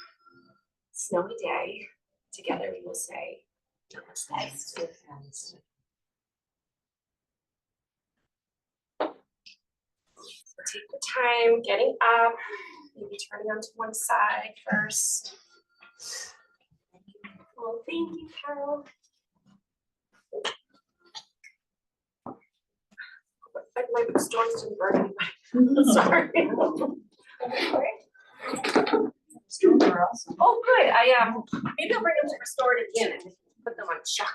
snowy day. Together we will say namaste. So take the time getting up, maybe turning onto one side first. Well, thank you, Carol. My storms didn't burn anybody. Sorry. Storms are awesome. Oh, good. Maybe I'll bring them to restore it again and put them on shock.